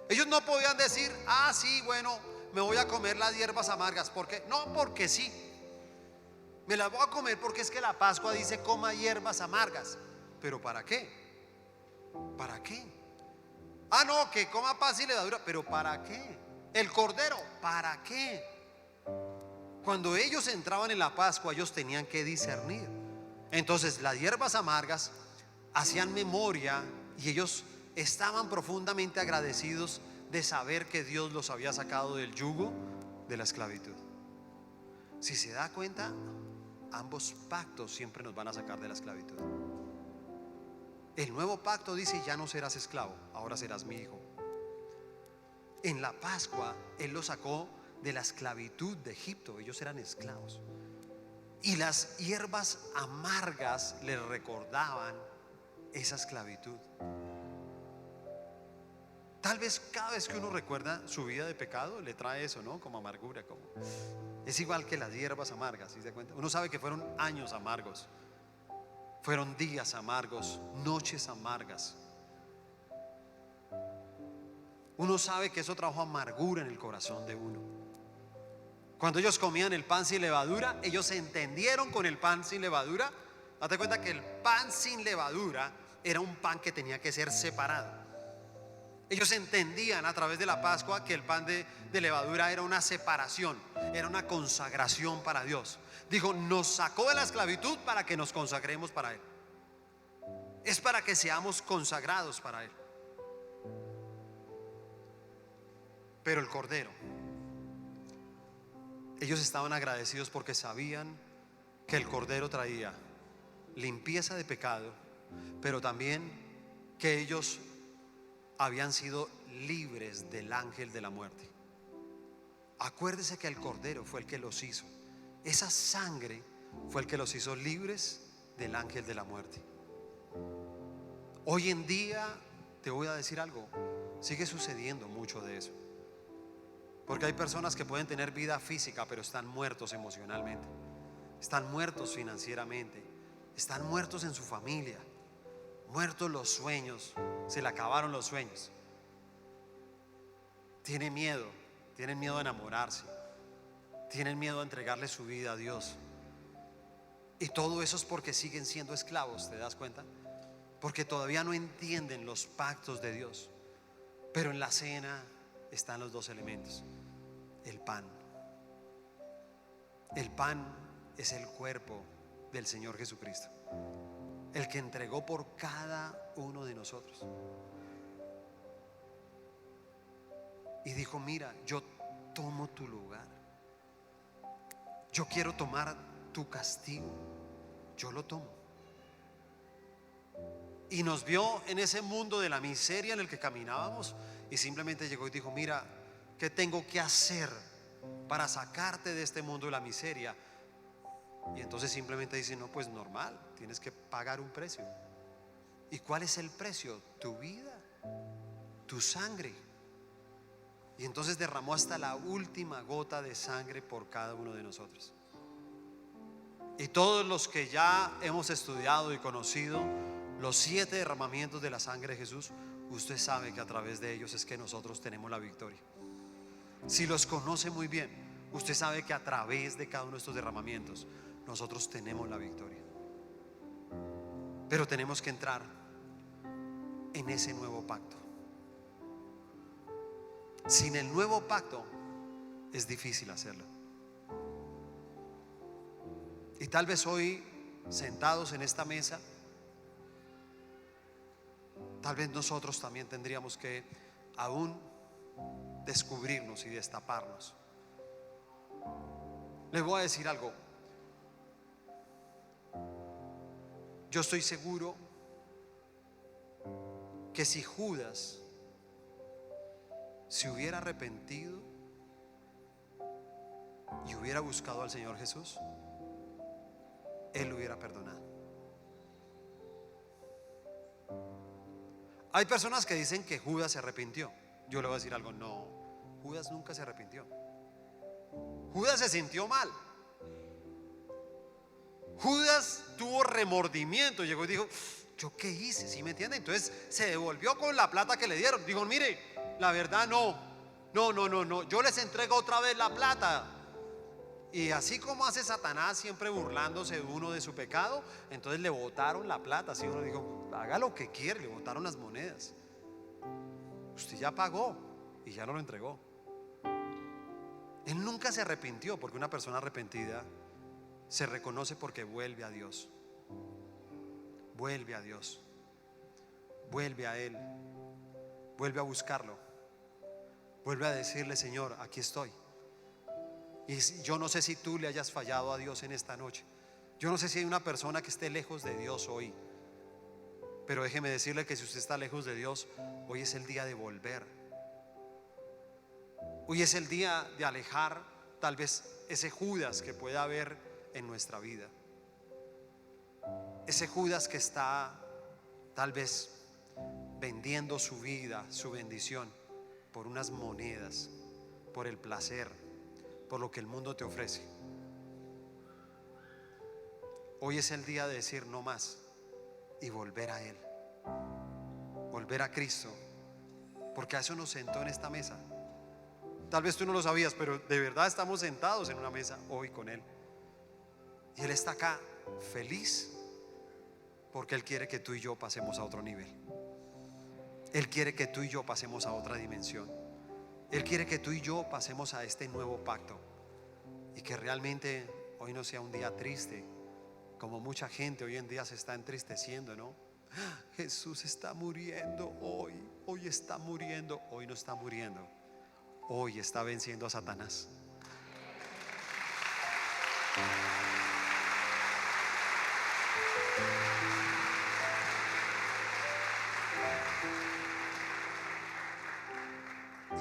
Ellos no podían decir, sí, bueno, me voy a comer las hierbas amargas. ¿Por qué? No, porque sí. Me las voy a comer porque es que la Pascua dice coma hierbas amargas. ¿Pero para qué? ¿Para qué? No, que coma pan sin levadura. ¿Pero para qué? El cordero, ¿para qué? Cuando ellos entraban en la Pascua, ellos tenían que discernir. Entonces las hierbas amargas hacían memoria y ellos estaban profundamente agradecidos de saber que Dios los había sacado del yugo de la esclavitud. Si se da cuenta, ambos pactos siempre nos van a sacar de la esclavitud. El nuevo pacto dice: ya no serás esclavo, ahora serás mi hijo. En la Pascua Él los sacó de la esclavitud de Egipto. Ellos eran esclavos. Y las hierbas amargas les recordaban esa esclavitud. Tal vez cada vez que uno recuerda su vida de pecado, le trae eso, ¿no? Como amargura, como... Es igual que las hierbas amargas, ¿sí se da cuenta? Uno sabe que fueron años amargos, fueron días amargos, noches amargas. Uno sabe que eso trajo amargura en el corazón de uno. Cuando ellos comían el pan sin levadura, ellos entendieron con el pan sin levadura. Date cuenta que el pan sin levadura era un pan que tenía que ser separado. Ellos entendían a través de la Pascua que el pan de levadura era una separación, era una consagración para Dios. Dijo: nos sacó de la esclavitud para que nos consagremos para Él. Es para que seamos consagrados para Él. Pero el cordero, ellos estaban agradecidos porque sabían que el cordero traía limpieza de pecado, pero también que ellos habían sido libres del ángel de la muerte. Acuérdese que el cordero fue el que los hizo. Esa sangre fue el que los hizo libres del ángel de la muerte. Hoy en día, te voy a decir algo, sigue sucediendo mucho de eso. Porque hay personas que pueden tener vida física, pero están muertos emocionalmente, están muertos financieramente, están muertos en su familia, muertos los sueños, se le acabaron los sueños. Tienen miedo de enamorarse, tienen miedo de entregarle su vida a Dios. Y todo eso es porque siguen siendo esclavos, ¿te das cuenta? Porque todavía no entienden los pactos de Dios. Pero en la cena están los dos elementos. El pan. El pan es el cuerpo del Señor Jesucristo, el que entregó por cada uno de nosotros. Y dijo: mira, yo tomo tu lugar, yo quiero tomar tu castigo, yo lo tomo. Y nos vio en ese mundo de la miseria en el que caminábamos, y simplemente llegó y dijo: mira, ¿qué tengo que hacer para sacarte de este mundo de la miseria? Y entonces simplemente dice: no, pues normal, tienes que pagar un precio. ¿Y cuál es el precio? Tu vida, tu sangre. Y entonces derramó hasta la última gota de sangre por cada uno de nosotros. Y todos los que ya hemos estudiado y conocido los 7 derramamientos de la sangre de Jesús, usted sabe que a través de ellos es que nosotros tenemos la victoria. Si los conoce muy bien, usted sabe que a través de cada uno de estos derramamientos nosotros tenemos la victoria. Pero tenemos que entrar en ese nuevo pacto. Sin el nuevo pacto es difícil hacerlo. Y tal vez hoy, sentados en esta mesa, tal vez nosotros también tendríamos que aún descubrirnos y destaparnos. Les voy a decir algo. Yo estoy seguro que si Judas se hubiera arrepentido y hubiera buscado al Señor Jesús, Él lo hubiera perdonado. Hay personas que dicen que Judas se arrepintió. Yo le voy a decir algo: no, Judas nunca se arrepintió. Judas se sintió mal. Judas tuvo remordimiento, llegó y dijo: ¿yo qué hice? ¿Sí me entiende? Entonces se devolvió con la plata que le dieron. Dijo: mire, la verdad no, yo les entrego otra vez la plata. Y así como hace Satanás, siempre burlándose de uno de su pecado, entonces le botaron la plata. Así uno dijo: haga lo que quiere. Le botaron las monedas. Usted ya pagó y ya no lo entregó. Él nunca se arrepintió, porque una persona arrepentida se reconoce porque vuelve a Dios. Vuelve a Dios. Vuelve a Él. Vuelve a buscarlo. Vuelve a decirle: Señor, aquí estoy. Y yo no sé si tú le hayas fallado a Dios en esta noche. Yo no sé si hay una persona que esté lejos de Dios hoy. Pero déjeme decirle que si usted está lejos de Dios, hoy es el día de volver. Hoy es el día de alejar tal vez ese Judas que pueda haber en nuestra vida. Ese Judas que está tal vez vendiendo su vida, su bendición, por unas monedas, por el placer, por lo que el mundo te ofrece. Hoy es el día de decir no más y volver a Él, volver a Cristo, porque a eso nos sentó en esta mesa. Tal vez tú no lo sabías, pero de verdad estamos sentados en una mesa hoy con Él. Y Él está acá feliz porque Él quiere que tú y yo pasemos a otro nivel. Él quiere que tú y yo pasemos a otra dimensión. Él quiere que tú y yo pasemos a este nuevo pacto, y que realmente hoy no sea un día triste, como mucha gente hoy en día se está entristeciendo, ¿no? Jesús está muriendo hoy. Hoy está muriendo. Hoy no está muriendo. Hoy está venciendo a Satanás.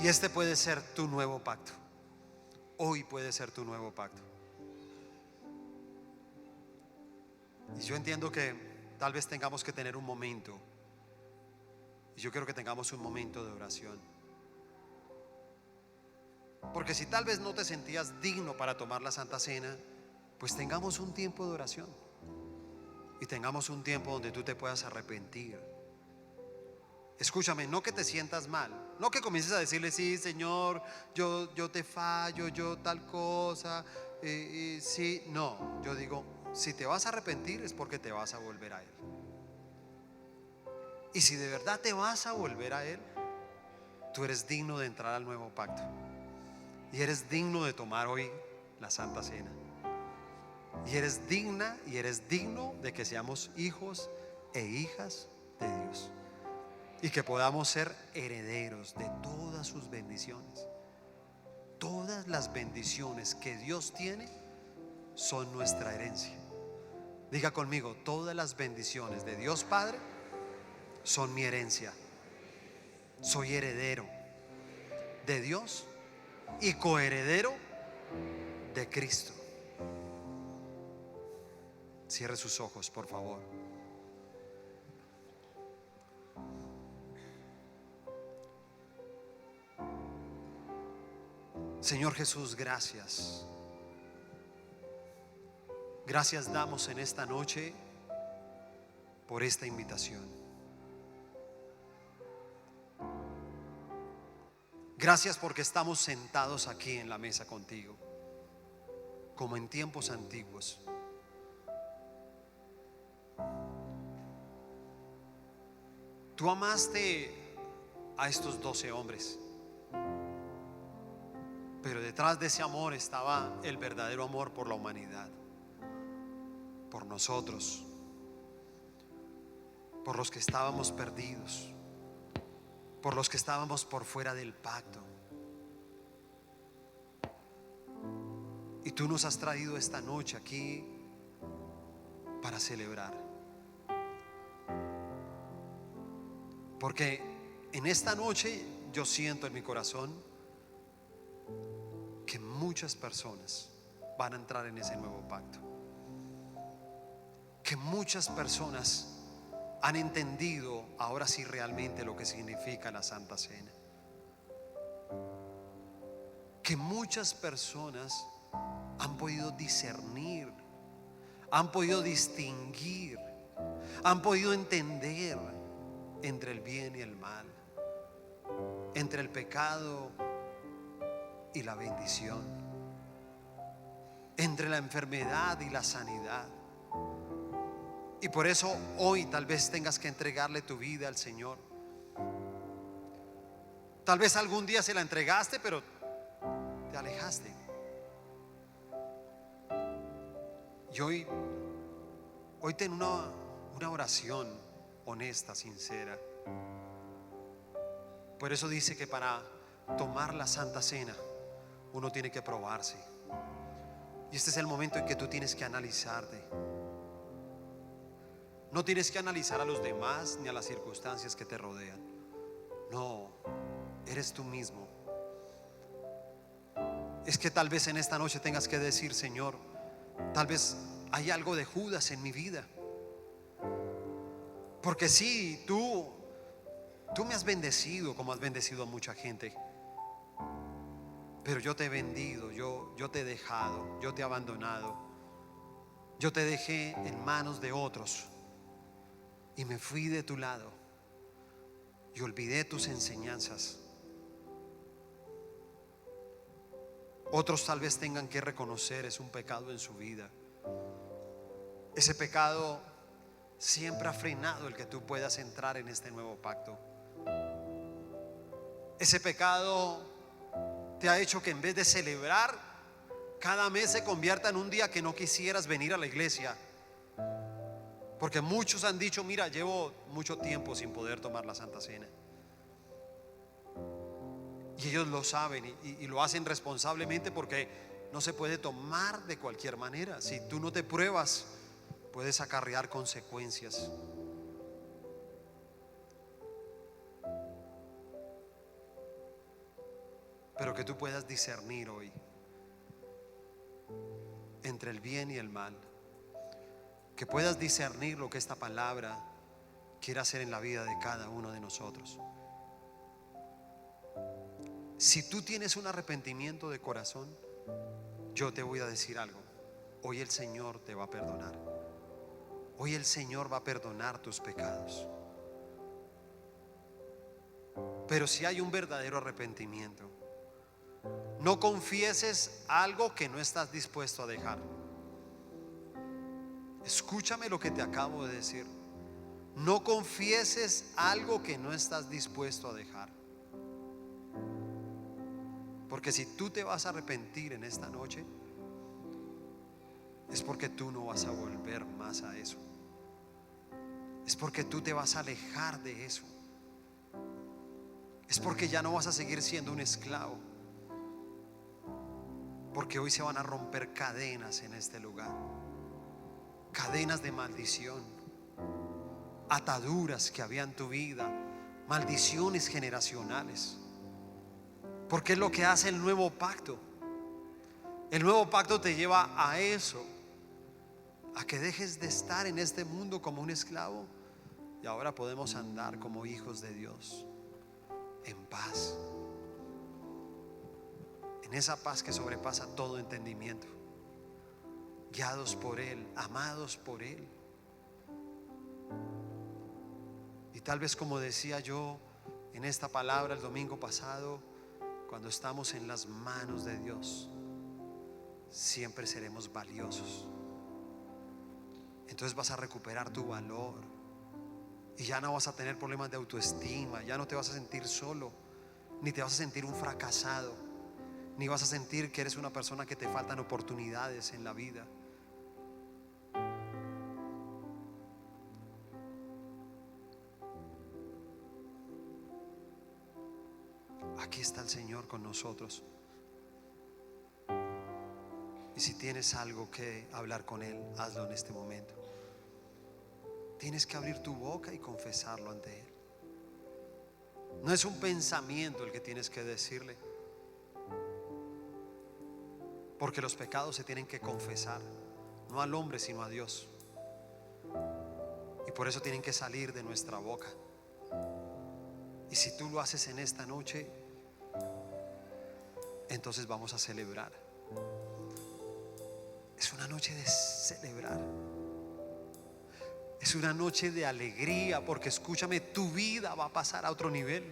Y este puede ser tu nuevo pacto. Hoy puede ser tu nuevo pacto. Y yo entiendo que tal vez tengamos que tener un momento. Y yo quiero que tengamos un momento de oración. Porque si tal vez no te sentías digno para tomar la Santa Cena, pues tengamos un tiempo de oración. Y tengamos un tiempo donde tú te puedas arrepentir. Escúchame, no que te sientas mal, no que comiences a decirle: sí, Señor, yo te fallo, yo tal cosa, sí, no. Yo digo, si te vas a arrepentir es porque te vas a volver a Él. Y si de verdad te vas a volver a Él, tú eres digno de entrar al nuevo pacto. Y eres digno de tomar hoy la Santa Cena. Y eres digna y eres digno de que seamos hijos e hijas de Dios. Y que podamos ser herederos de todas sus bendiciones. Todas las bendiciones que Dios tiene son nuestra herencia. Diga conmigo: todas las bendiciones de Dios Padre son mi herencia. Soy heredero de Dios y coheredero de Cristo. Cierre sus ojos, por favor. Señor Jesús, gracias. Gracias damos en esta noche por esta invitación. Gracias porque estamos sentados aquí en la mesa contigo, como en tiempos antiguos. Tú amaste a estos 12 hombres, pero detrás de ese amor estaba el verdadero amor por la humanidad, por nosotros, por los que estábamos perdidos, por los que estábamos por fuera del pacto. Y tú nos has traído esta noche aquí para celebrar, porque en esta noche yo siento en mi corazón que muchas personas van a entrar en ese nuevo pacto, que muchas personas han entendido ahora sí realmente lo que significa la Santa Cena, que muchas personas han podido discernir, han podido distinguir, han podido entender entre el bien y el mal, entre el pecado y la bendición, entre la enfermedad y la sanidad. Y por eso hoy tal vez tengas que entregarle tu vida al Señor. Tal vez algún día se la entregaste, pero te alejaste. Y hoy ten una oración honesta, sincera. Por eso dice que para tomar la Santa Cena uno tiene que probarse. Y este es el momento en que tú tienes que analizarte. No tienes que analizar a los demás ni a las circunstancias que te rodean. No, eres tú mismo. Es que tal vez en esta noche tengas que decir: Señor, tal vez hay algo de Judas en mi vida. Porque sí, tú me has bendecido como has bendecido a mucha gente. Pero yo te he vendido, yo te he dejado, yo te he abandonado. Yo te dejé en manos de otros y me fui de tu lado y olvidé tus enseñanzas. Otros tal vez tengan que reconocer es un pecado en su vida. Ese pecado siempre ha frenado el que tú puedas entrar en este nuevo pacto. Ese pecado te ha hecho que en vez de celebrar, cada mes se convierta en un día que no quisieras venir a la iglesia. Porque muchos han dicho: mira, llevo mucho tiempo sin poder tomar la Santa Cena. Y ellos lo saben y lo hacen responsablemente, porque no se puede tomar de cualquier manera. Si tú no te pruebas, puedes acarrear consecuencias. Pero que tú puedas discernir hoy entre el bien y el mal. Que puedas discernir lo que esta palabra quiere hacer en la vida de cada uno de nosotros. Si tú tienes un arrepentimiento de corazón, yo te voy a decir algo: hoy el Señor te va a perdonar. Hoy el Señor va a perdonar tus pecados. Pero si hay un verdadero arrepentimiento, no confieses algo que no estás dispuesto a dejar. Escúchame lo que te acabo de decir. No confieses algo que no estás dispuesto a dejar. Porque si tú te vas a arrepentir en esta noche, es porque tú no vas a volver más a eso. Es porque tú te vas a alejar de eso. Es porque ya no vas a seguir siendo un esclavo. Porque hoy se van a romper cadenas en este lugar. Cadenas de maldición, ataduras que había en tu vida, maldiciones generacionales. Porque es lo que hace el nuevo pacto. El nuevo pacto te lleva a eso, a que dejes de estar en este mundo como un esclavo y ahora podemos andar como hijos de Dios, en paz, en esa paz que sobrepasa todo entendimiento, guiados por Él, amados por Él. Y tal vez, como decía yo en esta palabra el domingo pasado, cuando estamos en las manos de Dios, siempre seremos valiosos. Entonces vas a recuperar tu valor y ya no vas a tener problemas de autoestima. Ya no te vas a sentir solo, ni te vas a sentir un fracasado, ni vas a sentir que eres una persona que te faltan oportunidades en la vida. Aquí está el Señor con nosotros. Y si tienes algo que hablar con Él, hazlo en este momento. Tienes que abrir tu boca y confesarlo ante Él. No es un pensamiento el que tienes que decirle, porque los pecados se tienen que confesar, no al hombre sino a Dios. Y por eso tienen que salir de nuestra boca. Y si tú lo haces en esta noche, entonces vamos a celebrar. Es una noche de celebrar. Es una noche de alegría, porque escúchame, tu vida va a pasar a otro nivel.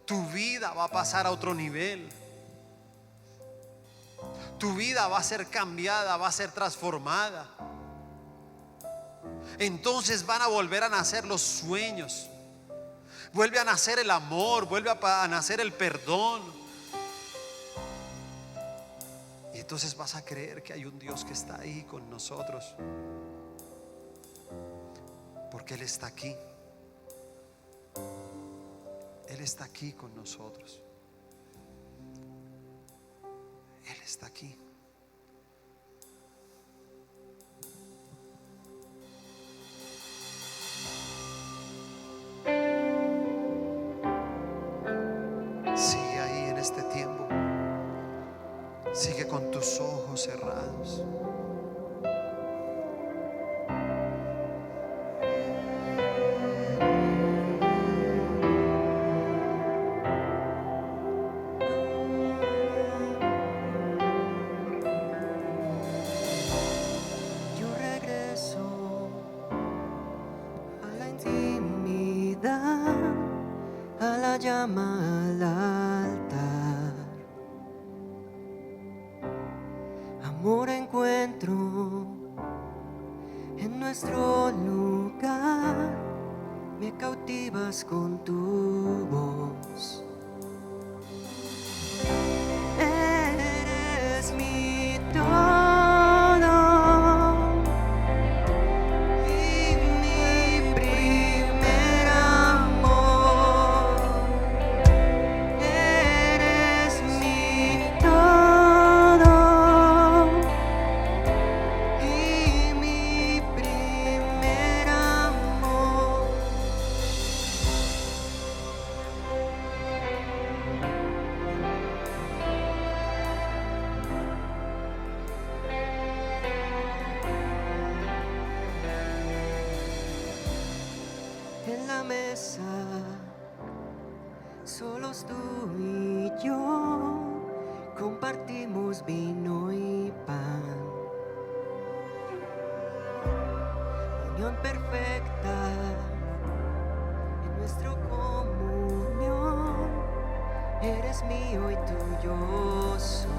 Tu vida va a pasar a otro nivel. Tu vida va a ser cambiada, va a ser transformada. Entonces van a volver a nacer los sueños. Vuelve a nacer el amor, vuelve a nacer el perdón. Y entonces vas a creer que hay un Dios que está ahí con nosotros, porque Él está aquí. Él está aquí con nosotros. Él está aquí. Sigue ahí en este tiempo. Sigue con tus ojos cerrados.
Yo regreso a la intimidad, a la llama, al altar. Amor encuentro en nuestro lugar, me cautivas con tu voz. Eres mi todo y mi primer amor. Eres mi todo y mi primer amor. En la mesa, solos tú y yo, compartimos vino y pan. Unión perfecta en nuestra comunión. Eres mío y tuyo soy.